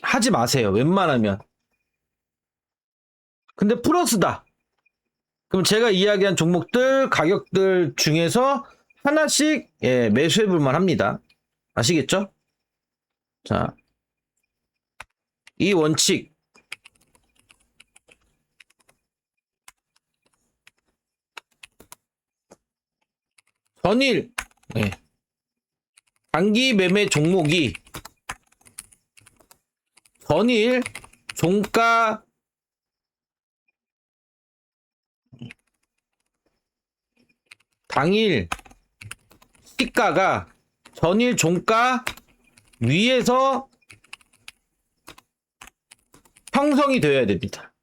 하지 마세요. 웬만하면. 근데 플러스다. 그럼 제가 이야기한 종목들, 가격들 중에서 하나씩, 예, 매수해 볼만 합니다. 아시겠죠? 자, 이 원칙. 전일, 예, 단기 매매 종목이 전일 종가 당일 시가가 전일 종가 위에서 형성이 되어야 됩니다.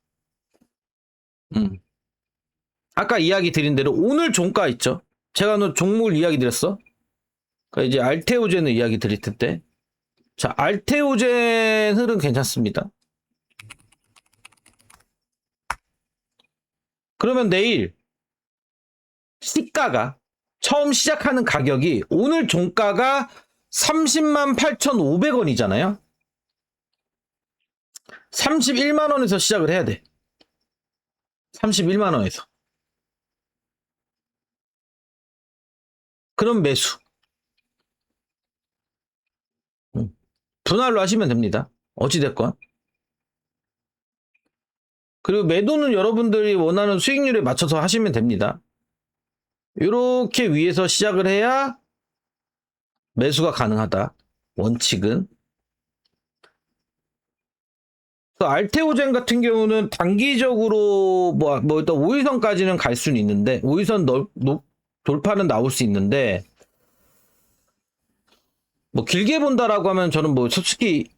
아까 이야기 드린 대로 오늘 종가 있죠? 제가 오늘 종목을 이야기 드렸어. 그러니까 이제 알테오젠을 이야기 드릴 텐데. 자, 알테오젠 흐름 괜찮습니다. 그러면 내일 시가가 처음 시작하는 가격이 오늘 종가가 30만 8,500원이잖아요. 31만 원에서 시작을 해야 돼. 31만 원에서. 그럼 매수. 분할로 하시면 됩니다. 어찌됐건. 그리고 매도는 여러분들이 원하는 수익률에 맞춰서 하시면 됩니다. 이렇게 위에서 시작을 해야 매수가 가능하다. 원칙은. 알테오젠 같은 경우는 단기적으로 뭐 일단 5일선까지는 갈 수는 있는데 5일선 돌파는 나올 수 있는데 뭐 길게 본다라고 하면 저는 뭐 솔직히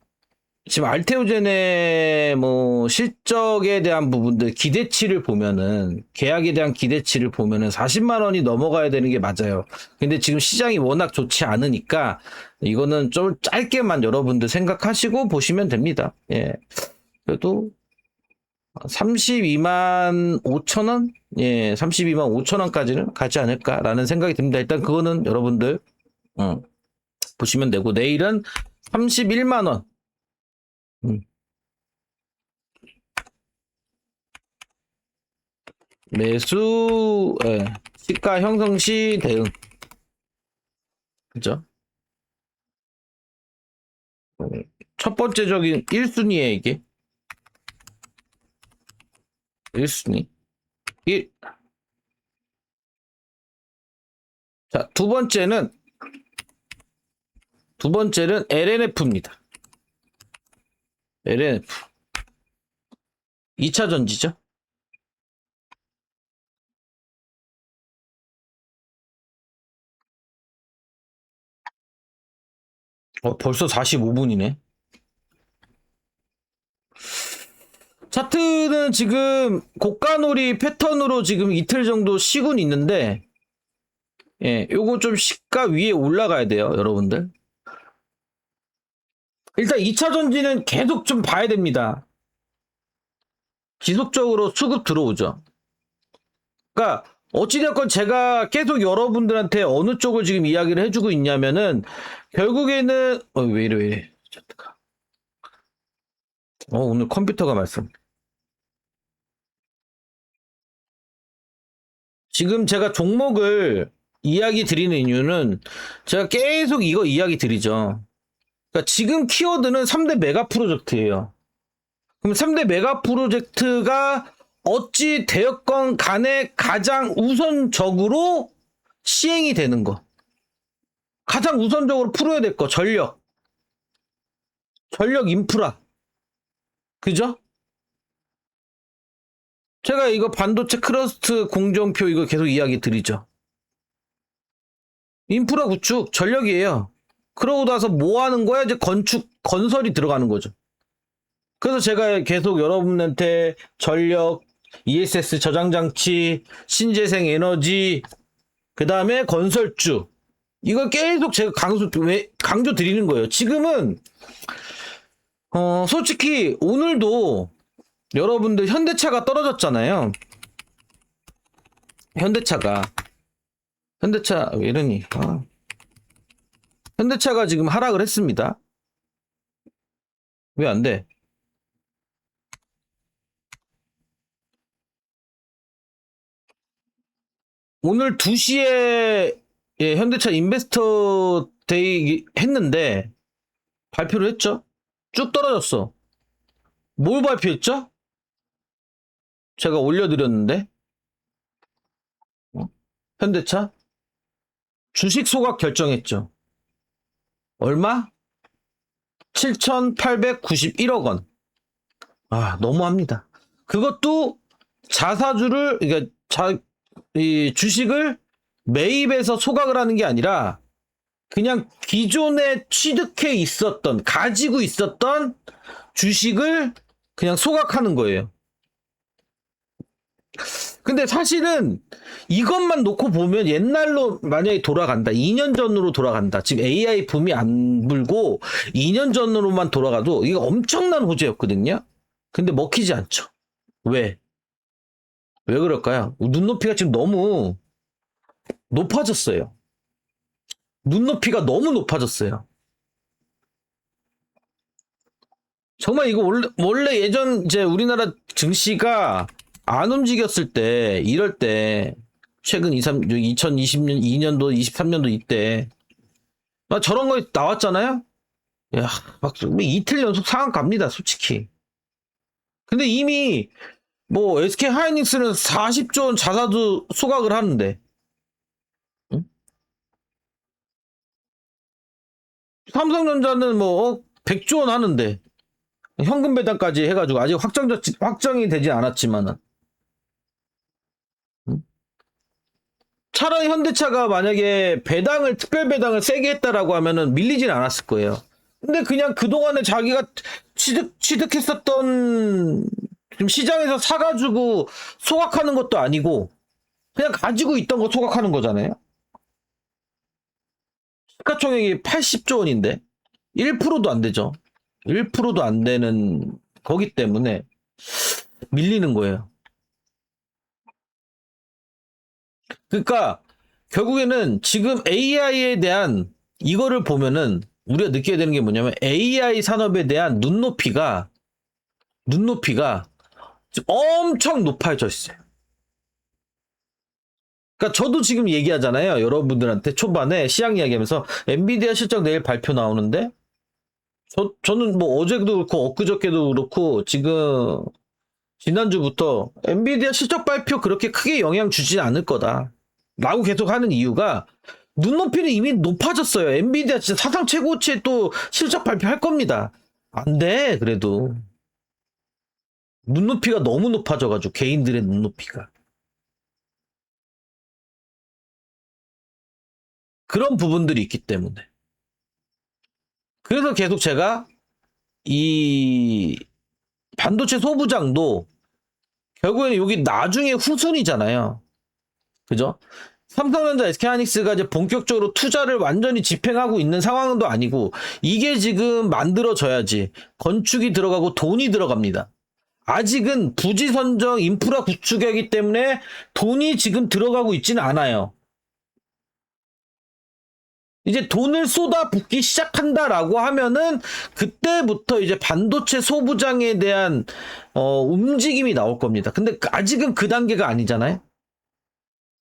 지금 알테오젠의 뭐 실적에 대한 부분들 기대치를 보면은 계약에 대한 기대치를 보면은 40만 원이 넘어가야 되는 게 맞아요. 근데 지금 시장이 워낙 좋지 않으니까 이거는 좀 짧게만 여러분들 생각하시고 보시면 됩니다. 예. 그래도 32만 5천 원? 예, 32만 5천 원까지는 가지 않을까라는 생각이 듭니다. 일단 그거는 여러분들 보시면 되고 내일은 31만 원. 매수, 예, 시가 형성 시 대응. 그죠? 첫 번째적인 1순위에 이게. 1순위. 1. 자, 두 번째는 LNF입니다. LNF. 2차 전지죠? 벌써 45분이네. 차트는 지금 고가놀이 패턴으로 지금 이틀 정도 쉬고는 있는데, 예, 요거 좀 시가 위에 올라가야 돼요, 여러분들. 일단 2차 전지는 계속 좀 봐야 됩니다. 지속적으로 수급 들어오죠. 그러니까 어찌됐건 제가 계속 여러분들한테 어느 쪽을 지금 이야기를 해주고 있냐면은 결국에는 왜 이래 오늘 컴퓨터가 말씀. 지금 제가 종목을 이야기 드리는 이유는 제가 계속 이거 이야기 드리죠. 그러니까 지금 키워드는 3대 메가 프로젝트예요. 그럼 3대 메가 프로젝트가 어찌 되었건 간에 가장 우선적으로 시행이 되는 거. 가장 우선적으로 풀어야 될 거, 전력 인프라. 그죠? 제가 이거 반도체 클러스터 공정표 이거 계속 이야기 드리죠. 인프라 구축, 전력이에요. 그러고 나서 뭐 하는 거야? 이제 건설이 들어가는 거죠. 그래서 제가 계속 여러분한테 전력, ESS 저장장치, 신재생 에너지, 그 다음에 건설주. 이걸 계속 제가 강조 드리는 거예요. 지금은, 솔직히 오늘도 여러분들 현대차가 떨어졌잖아요. 현대차 왜 이러니? 현대차가 지금 하락을 했습니다. 왜 안 돼? 오늘 2시에 예, 현대차 인베스터 데이 했는데 발표를 했죠? 쭉 떨어졌어. 뭘 발표했죠? 제가 올려드렸는데 현대차 주식 소각 결정했죠. 얼마? 7,891억 원. 너무합니다. 그것도 자사주를 그러니까 이 주식을 매입해서 소각을 하는 게 아니라 그냥 기존에 가지고 있었던 주식을 그냥 소각하는 거예요. 근데 사실은 이것만 놓고 보면 옛날로 만약에 돌아간다. 2년 전으로 돌아간다. 지금 AI 붐이 안 불고 2년 전으로만 돌아가도 이거 엄청난 호재였거든요. 근데 먹히지 않죠. 왜? 왜 그럴까요? 눈높이가 지금 너무 높아졌어요. 눈높이가 너무 높아졌어요. 정말 이거 원래 예전 이제 우리나라 증시가 안 움직였을 때, 이럴 때, 최근 2020년, 2년도, 23년도 이때, 막 저런 거 나왔잖아요? 야, 막 이틀 연속 상한 갑니다, 솔직히. 근데 이미 뭐 SK 하이닉스는 40조 원 자사주 소각을 하는데, 응? 삼성전자는 뭐 100조 원 하는데, 현금 배당까지 해가지고 아직 확정이 되지 않았지만은, 응? 차라리 현대차가 만약에 특별 배당을 세게 했다라고 하면은 밀리진 않았을 거예요. 근데 그냥 그동안에 자기가 취득했었던 지금 시장에서 사가지고 소각하는 것도 아니고 그냥 가지고 있던 거 소각하는 거잖아요. 시가총액이 80조 원인데 1%도 안 되죠. 1%도 안 되는 거기 때문에 밀리는 거예요. 그러니까 결국에는 지금 AI에 대한 이거를 보면은 우리가 느끼게 되는 게 뭐냐면 AI 산업에 대한 눈높이가 엄청 높아져 있어요. 그러니까 저도 지금 얘기하잖아요. 여러분들한테 초반에 시장 이야기하면서 엔비디아 실적 내일 발표 나오는데 저는 뭐 어제도 그렇고 엊그저께도 그렇고 지금 지난주부터 엔비디아 실적 발표 그렇게 크게 영향 주지 않을 거다. 라고 계속 하는 이유가 눈높이는 이미 높아졌어요. 엔비디아 진짜 사상 최고치의 또 실적 발표할 겁니다. 안 돼, 그래도. 눈높이가 너무 높아져가지고, 개인들의 눈높이가. 그런 부분들이 있기 때문에. 그래서 계속 제가 이 반도체 소부장도 결국에는 여기 나중에 후순이잖아요. 그죠? 삼성전자, SK하이닉스가 이제 본격적으로 투자를 완전히 집행하고 있는 상황도 아니고 이게 지금 만들어져야지 건축이 들어가고 돈이 들어갑니다. 아직은 부지 선정 인프라 구축이기 때문에 돈이 지금 들어가고 있지는 않아요. 이제 돈을 쏟아붓기 시작한다라고 하면은 그때부터 이제 반도체 소부장에 대한 움직임이 나올 겁니다. 근데 아직은 그 단계가 아니잖아요.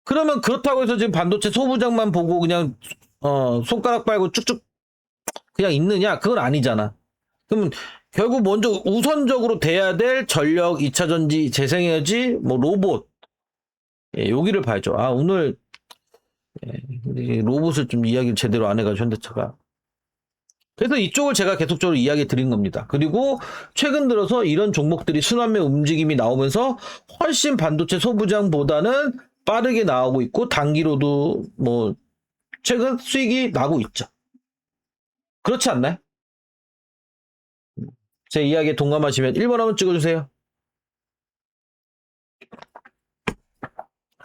그러면 그렇다고 해서 지금 반도체 소부장만 보고 그냥 손가락 빨고 쭉쭉 그냥 있느냐? 그건 아니잖아. 그러면 결국 먼저 우선적으로 돼야 될 전력, 2차 전지, 재생에너지, 뭐 로봇. 예, 여기를 봐야죠. 아, 오늘 로봇을 좀 이야기를 제대로 안 해가지고 현대차가. 그래서 이쪽을 제가 계속적으로 이야기 드린 겁니다. 그리고 최근 들어서 이런 종목들이 순환매 움직임이 나오면서 훨씬 반도체 소부장보다는 빠르게 나오고 있고 단기로도 뭐 최근 수익이 나고 있죠. 그렇지 않나요? 제 이야기에 동감하시면 1번 한번 찍어주세요.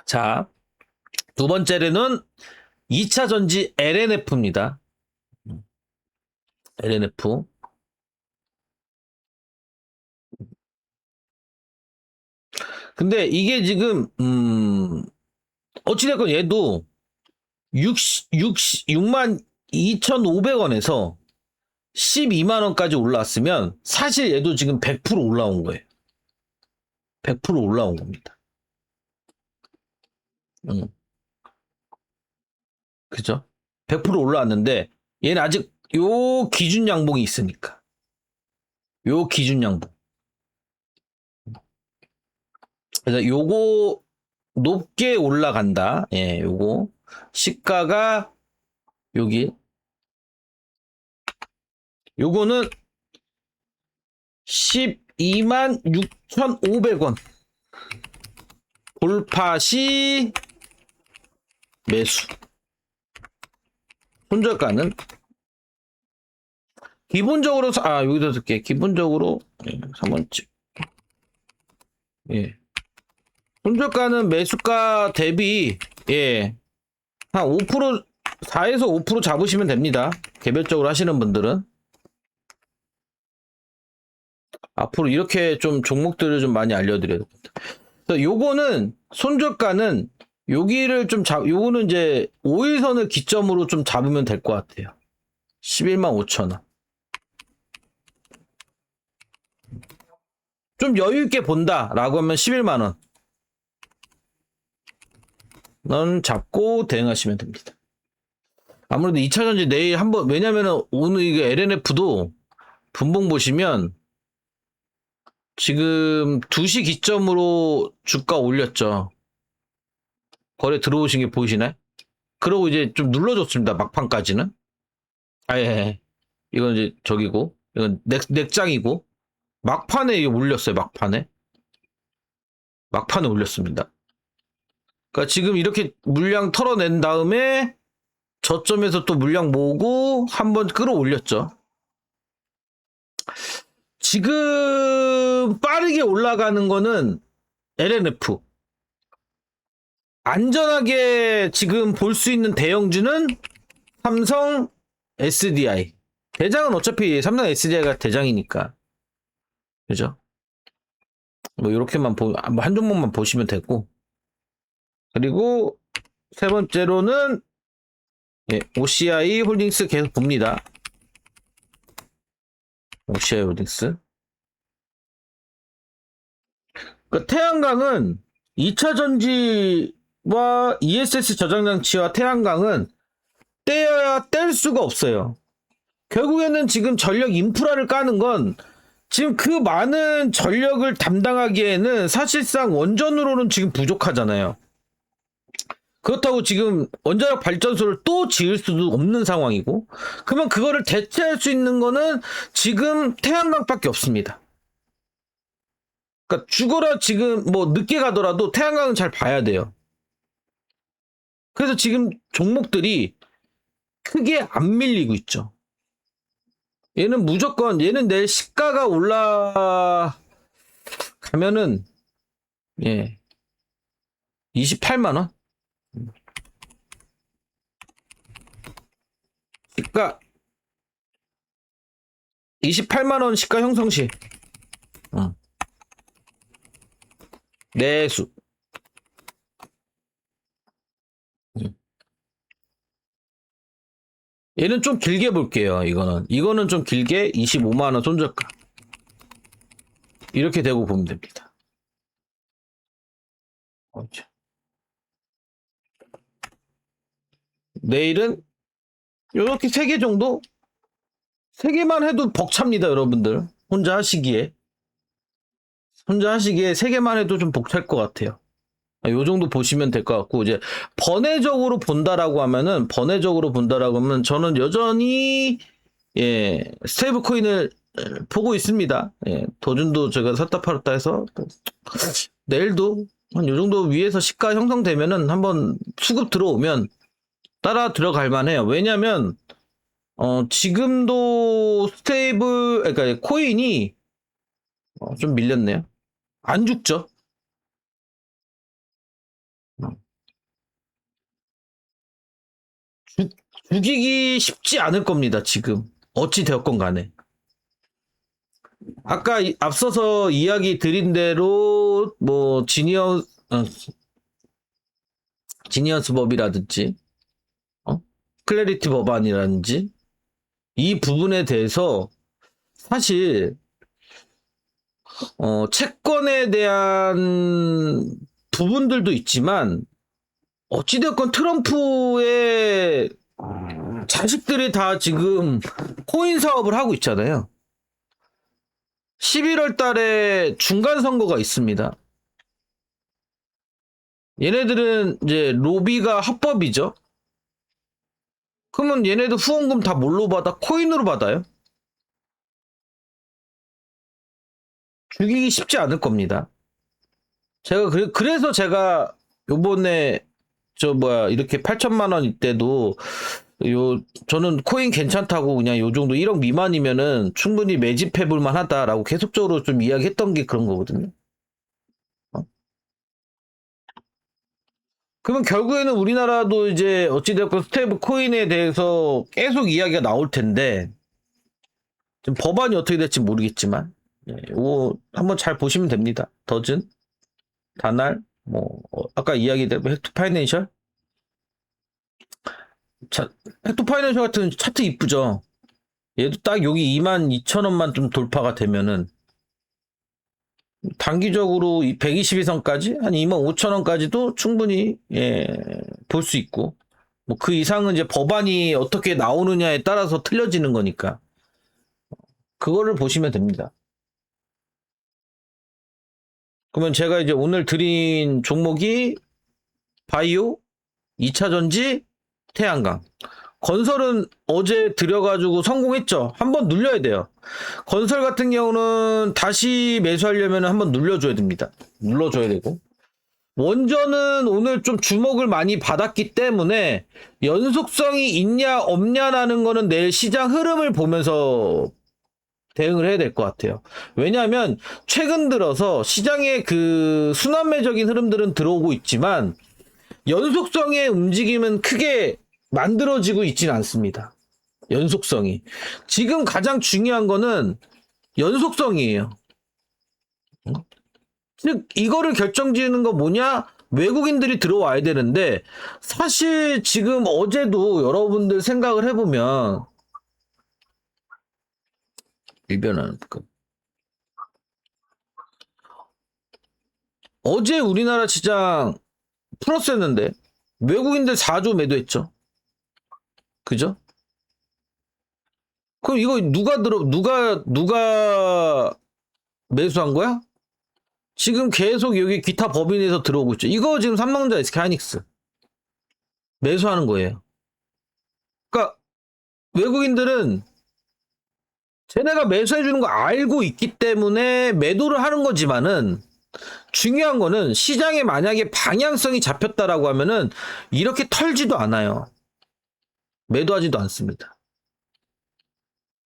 자, 두 번째로는 2차 전지 LNF입니다. LNF. 근데 이게 지금 어찌됐건 얘도 6만 2,500원에서 12만 원까지 올라왔으면 사실 얘도 지금 100% 올라온 거예요. 100% 올라온 겁니다. 그죠? 100% 올라왔는데 얘는 아직 요 기준 양봉이 있으니까. 요 기준 양봉. 그래서 요거 높게 올라간다. 예, 요거 시가가 여기 요거는 12만 6,500원 돌파 시 매수. 손절가는 기본적으로 여기서 쓸게. 기본적으로 3번 찍 예. 손절가는 매수가 대비, 예, 한 5%, 4에서 5% 잡으시면 됩니다. 개별적으로 하시는 분들은. 앞으로 이렇게 좀 종목들을 좀 많이 알려드려야 됩니다. 그래서 요거는, 손절가는, 여기를 좀 요거는 이제 5일선을 기점으로 좀 잡으면 될 것 같아요. 11만 5천 원. 좀 여유있게 본다라고 하면 11만 원. 넌 잡고 대응하시면 됩니다. 아무래도 2차전지 내일 한번, 왜냐면은 오늘 이게 LNF도 분봉 보시면 지금 2시 기점으로 주가 올렸죠. 거래 들어오신 게 보이시나요? 그러고 이제 좀 눌러줬습니다. 막판까지는. 아, 예, 예. 이건 이제 저기고, 이건 넥장이고, 막판에 이게 올렸어요. 막판에 올렸습니다. 그러니까 지금 이렇게 물량 털어낸 다음에 저점에서 또 물량 모으고 한번 끌어올렸죠. 지금 빠르게 올라가는 거는 LNF. 안전하게 지금 볼 수 있는 대형주는 삼성 SDI. 대장은 어차피 삼성 SDI가 대장이니까. 그죠? 뭐, 이렇게만 한 종목만 보시면 되고. 그리고 세 번째로는, 예, OCI 홀딩스 계속 봅니다. OCI 홀딩스. 그러니까 태양광은 2차 전지와 ESS 저장 장치와 태양광은 떼어야 뗄 수가 없어요. 결국에는 지금 전력 인프라를 까는 건 지금 그 많은 전력을 담당하기에는 사실상 원전으로는 지금 부족하잖아요. 그렇다고 지금 원자력 발전소를 또 지을 수도 없는 상황이고, 그러면 그거를 대체할 수 있는 거는 지금 태양광밖에 없습니다. 그러니까 죽어라 지금 뭐 늦게 가더라도 태양광은 잘 봐야 돼요. 그래서 지금 종목들이 크게 안 밀리고 있죠. 얘는 무조건, 얘는 내일 시가가 올라가면은, 예, 28만원? 시가, 28만원 시가 형성 시, 내수. 얘는 좀 길게 볼게요, 이거는 좀 길게 25만원 손절가. 이렇게 되고 보면 됩니다. 내일은 이렇게 3개 정도? 3개만 해도 벅찹니다, 여러분들. 혼자 하시기에 3개만 해도 좀 벅찰 것 같아요. 요 정도 보시면 될 것 같고, 이제 번외적으로 본다라고 하면 저는 여전히, 예, 스테이블 코인을 보고 있습니다. 예, 도준도 제가 샀다 팔았다 해서 내일도 한 요 정도 위에서 시가 형성되면은 한번 수급 들어오면 따라 들어갈 만해요. 왜냐면 지금도 그러니까 코인이 좀 밀렸네요. 안 죽죠. 죽이기 쉽지 않을 겁니다. 지금 어찌 되었건 간에. 아까 앞서서 이야기 드린 대로 뭐 지니어스 법이라든지 클래리티 법안이라든지 이 부분에 대해서 사실 채권에 대한 부분들도 있지만 어찌되었건 트럼프의 자식들이 다 지금 코인 사업을 하고 있잖아요. 11월 달에 중간 선거가 있습니다. 얘네들은 이제 로비가 합법이죠. 그러면 얘네들 후원금 다 뭘로 받아? 코인으로 받아요. 죽이기 쉽지 않을 겁니다. 제가 그래서 제가 요번에 이렇게 8천만 원 이때도 저는 코인 괜찮다고 그냥 요 정도 1억 미만이면은 충분히 매집해 볼 만하다라고 계속적으로 좀 이야기했던 게 그런 거거든요. 그러면 결국에는 우리나라도 이제 어찌됐건 스테이블 코인에 대해서 계속 이야기가 나올 텐데, 지금 법안이 어떻게 될지 모르겠지만, 이거 한번 잘 보시면 됩니다. 더즌, 다날, 아까 이야기된 헥토 파이낸셜? 자, 헥토 파이낸셜 같은 차트 이쁘죠? 얘도 딱 여기 22,000원만 좀 돌파가 되면은, 단기적으로 122선까지 한 25,000원까지도 충분히 볼 수 있고 뭐 그 이상은 이제 법안이 어떻게 나오느냐에 따라서 틀려지는 거니까 그거를 보시면 됩니다. 그러면 제가 이제 오늘 드린 종목이 바이오, 2차전지, 태양광. 건설은 어제 들여가지고 성공했죠. 한번 눌려야 돼요. 건설 같은 경우는 다시 매수하려면 한번 눌러줘야 됩니다. 눌러줘야 되고. 원전은 오늘 좀 주목을 많이 받았기 때문에 연속성이 있냐 없냐라는 거는 내일 시장 흐름을 보면서 대응을 해야 될 것 같아요. 왜냐하면 최근 들어서 시장의 그 순환매적인 흐름들은 들어오고 있지만 연속성의 움직임은 크게 만들어지고 있지는 않습니다. 연속성이. 지금 가장 중요한 거는 연속성이에요. 즉 이거를 결정지는 거 뭐냐? 외국인들이 들어와야 되는데 사실 지금 어제도 여러분들 생각을 해보면 일변하는 어제 우리나라 시장 플러스였는데 외국인들 4조 매도했죠. 그죠? 그럼 이거 누가 매수한 거야? 지금 계속 여기 기타 법인에서 들어오고 있죠. 이거 지금 삼성전자 SK하이닉스 매수하는 거예요. 그러니까 외국인들은 쟤네가 매수해 주는 거 알고 있기 때문에 매도를 하는 거지만은 중요한 거는 시장에 만약에 방향성이 잡혔다라고 하면은 이렇게 털지도 않아요. 매도하지도 않습니다.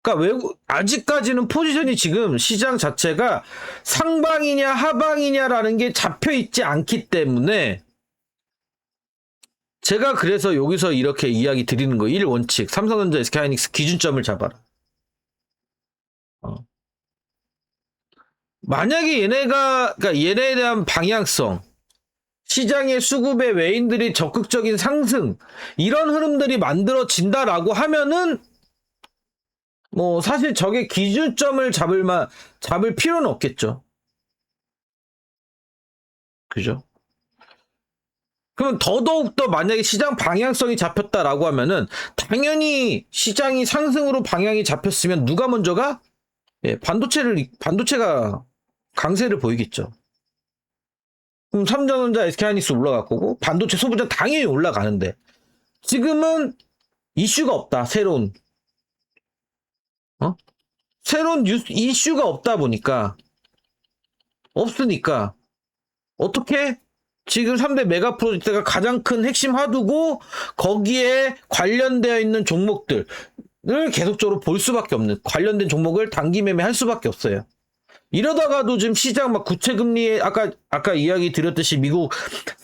그러니까 아직까지는 포지션이 지금 시장 자체가 상방이냐 하방이냐라는 게 잡혀 있지 않기 때문에 제가 그래서 여기서 이렇게 이야기 드리는 거 1원칙 삼성전자 SK하이닉스 기준점을 잡아라. 만약에 그러니까 얘네에 대한 방향성, 시장의 수급의 외인들이 적극적인 상승, 이런 흐름들이 만들어진다라고 하면은, 뭐, 사실 저게 기준점을 잡을 필요는 없겠죠. 그죠? 그럼 더더욱더 만약에 시장 방향성이 잡혔다라고 하면은, 당연히 시장이 상승으로 방향이 잡혔으면 누가 먼저 가? 반도체가 강세를 보이겠죠. 그럼 삼성전자 SK하이닉스 올라갈 거고 반도체 소부장 당연히 올라가는데 지금은 이슈가 없다. 새로운 이슈가 없다 보니까 없으니까 어떻게 지금 3대 메가 프로젝트가 가장 큰 핵심 화두고 거기에 관련되어 있는 종목들을 계속적으로 볼 수밖에 없는 관련된 종목을 단기 매매할 수밖에 없어요. 이러다가도 지금 시장 막 국채금리에 아까 이야기 드렸듯이 미국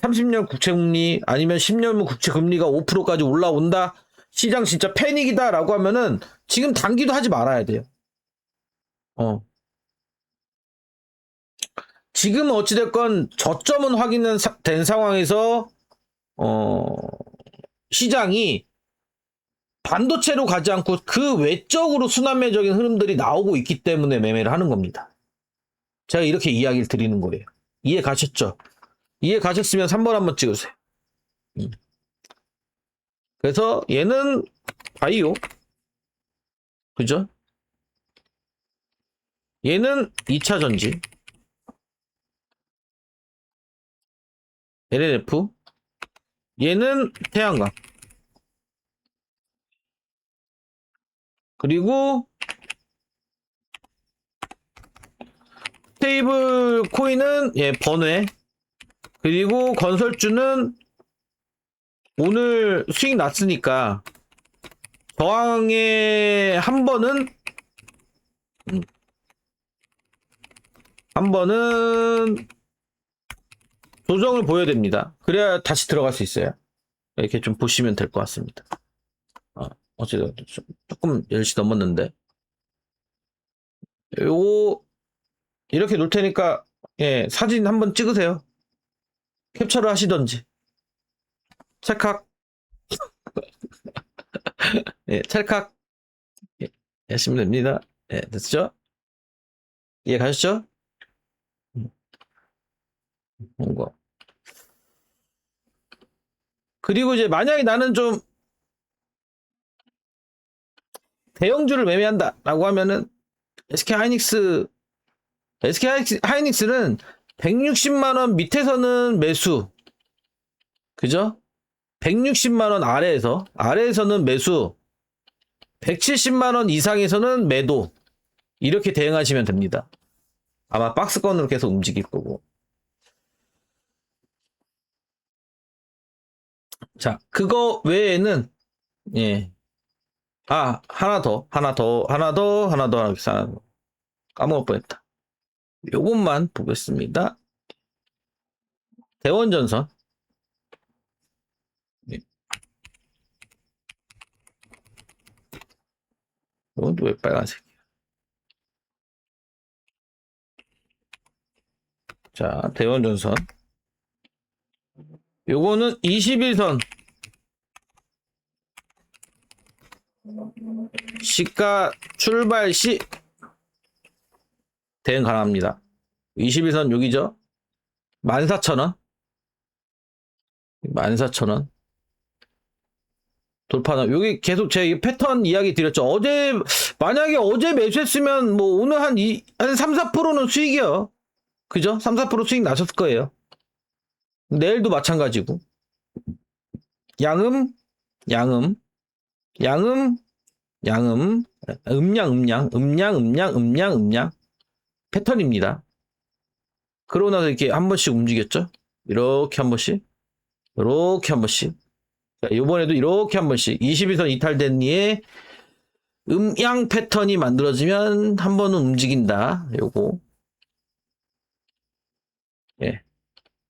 30년 국채금리 아니면 10년 국채금리가 5%까지 올라온다. 시장 진짜 패닉이다라고 하면은 지금 단기도 하지 말아야 돼요. 지금 어찌됐건 저점은 확인된 상황에서 시장이 반도체로 가지 않고 그 외적으로 순환매적인 흐름들이 나오고 있기 때문에 매매를 하는 겁니다. 제가 이렇게 이야기를 드리는 거예요. 이해 가셨죠? 이해 가셨으면 3번 한번 찍으세요. 그래서 얘는 바이오. 그죠? 얘는 2차 전지. LNF. 얘는 태양광. 그리고 스테이블 코인은 번외. 그리고 건설주는 오늘 수익 났으니까 저항의 한 번은 조정을 보여야 됩니다. 그래야 다시 들어갈 수 있어요. 이렇게 좀 보시면 될 것 같습니다. 어쨌든 조금 10시 넘었는데 요거 이렇게 놓을 테니까 예, 사진 한번 찍으세요. 캡처를 하시던지. 찰칵. 예, 찰칵. 예, 하시면 됩니다. 예, 됐죠? 이해 가셨죠? 뭔가. 그리고 이제 만약에 나는 좀 대형주를 매매한다라고 하면은 SK 하이닉스는 160만 원 밑에서는 매수. 그죠? 160만 원 아래에서는 매수. 170만 원 이상에서는 매도. 이렇게 대응하시면 됩니다. 아마 박스권으로 계속 움직일 거고. 자, 그거 외에는 예. 하나 더. 까먹을 뻔했다. 요것만 보겠습니다. 대원전선. 예. 이건 또 왜 빨간색이야? 자, 대원전선. 요거는 21선. 시가 출발 시 대응 가능합니다. 21선 여기죠? 14,000원. 14,000원. 돌파는 여기 계속 제가 패턴 이야기 드렸죠. 만약에 어제 매수했으면 뭐 오늘 한 3, 4%는 수익이요. 그죠? 3, 4% 수익 나셨을 거예요. 내일도 마찬가지고. 양음, 음량 패턴입니다. 그러고 나서 이렇게 한 번씩 움직였죠? 이렇게 한 번씩, 이렇게 한 번씩. 자, 이번에도 이렇게 한 번씩 21선 이탈된 뒤에 음양 패턴이 만들어지면 한 번은 움직인다. 요거. 예.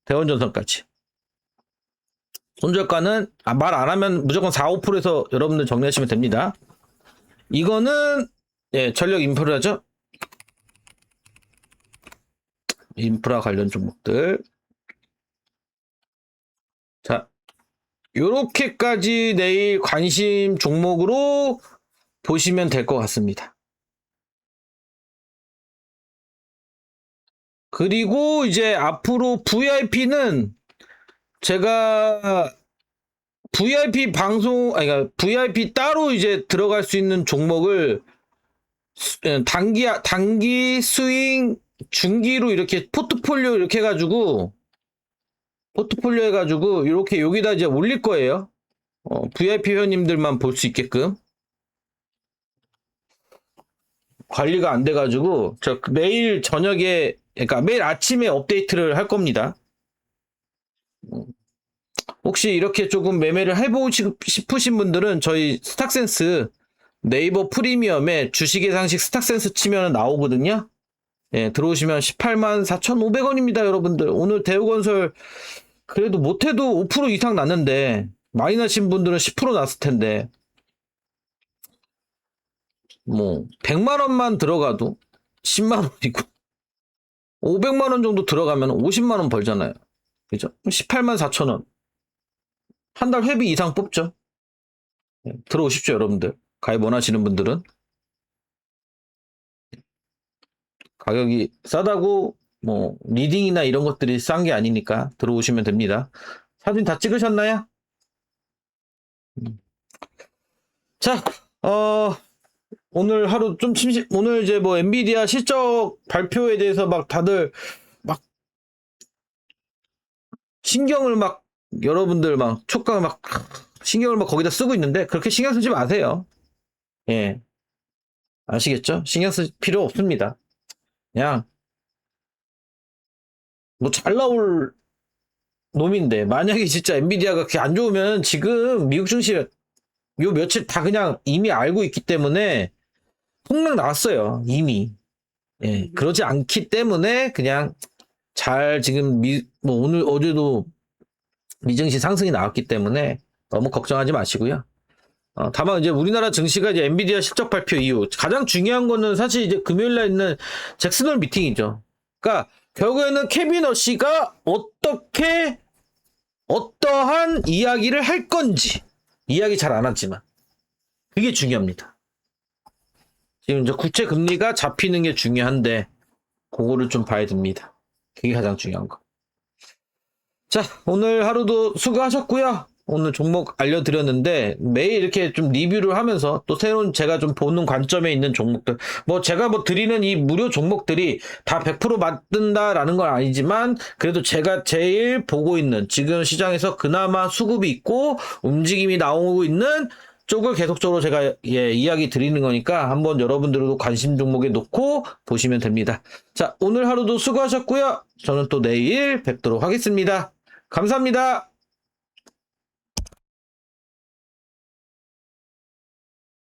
대원전선까지. 손절가는 말 안 하면 무조건 4, 5%에서 여러분들 정리하시면 됩니다. 이거는 예, 전력 인프라죠. 인프라 관련 종목들. 자, 요렇게까지 내일 관심 종목으로 보시면 될 것 같습니다. 그리고 이제 앞으로 VIP는 제가 VIP 그러니까 VIP 따로 이제 들어갈 수 있는 종목을 단기 스윙 중기로 이렇게 포트폴리오 이렇게 해가지고 이렇게 여기다 이제 올릴 거예요. VIP 회원님들만 볼 수 있게끔 관리가 안 돼가지고 저 매일 저녁에 그러니까 매일 아침에 업데이트를 할 겁니다. 혹시 이렇게 조금 매매를 해보고 싶으신 분들은 저희 스탁센스 네이버 프리미엄에 주식의 상식 스탁센스 치면 나오거든요. 예, 들어오시면 184,500원입니다, 여러분들. 오늘 대우건설 그래도 못해도 5% 이상 났는데 많이 나신 분들은 10% 났을 텐데 뭐 100만 원만 들어가도 10만 원이고 500만 원 정도 들어가면 50만 원 벌잖아요. 그죠? 184,000원. 한 달 회비 이상 뽑죠. 들어오십시오, 여러분들. 가입 원하시는 분들은. 가격이 싸다고 뭐 리딩이나 이런 것들이 싼 게 아니니까 들어오시면 됩니다. 사진 다 찍으셨나요? 자, 오늘 하루 좀 오늘 이제 뭐 엔비디아 실적 발표에 대해서 막 다들 막 신경을 막 여러분들 막 촉각을 막 신경을 막 거기다 쓰고 있는데 그렇게 신경 쓰지 마세요. 예. 아시겠죠? 신경 쓸 필요 없습니다. 그냥 뭐 잘 나올 놈인데 만약에 진짜 엔비디아가 그렇게 안 좋으면 지금 미국 증시 요 며칠 다 그냥 이미 알고 있기 때문에 폭락 나왔어요. 이미. 예. 그러지 않기 때문에 그냥 잘 지금 뭐 오늘 어제도 미증시 상승이 나왔기 때문에 너무 걱정하지 마시고요. 다만 이제 우리나라 증시가 이제 엔비디아 실적 발표 이후 가장 중요한 거는 사실 이제 금요일 날 있는 잭슨홀 미팅이죠. 그러니까 결국에는 케빈 어시가 어떠한 이야기를 할 건지 이야기 잘 안 하지만 그게 중요합니다. 지금 이제 국채 금리가 잡히는 게 중요한데 그거를 좀 봐야 됩니다. 그게 가장 중요한 거. 자, 오늘 하루도 수고하셨고요. 오늘 종목 알려드렸는데 매일 이렇게 좀 리뷰를 하면서 또 새로운 제가 좀 보는 관점에 있는 종목들 뭐 제가 뭐 드리는 이 무료 종목들이 다 100% 맞는다라는 건 아니지만 그래도 제가 제일 보고 있는 지금 시장에서 그나마 수급이 있고 움직임이 나오고 있는 쪽을 계속적으로 제가 이야기 드리는 거니까 한번 여러분들도 관심 종목에 놓고 보시면 됩니다. 자, 오늘 하루도 수고하셨고요. 저는 또 내일 뵙도록 하겠습니다. 감사합니다.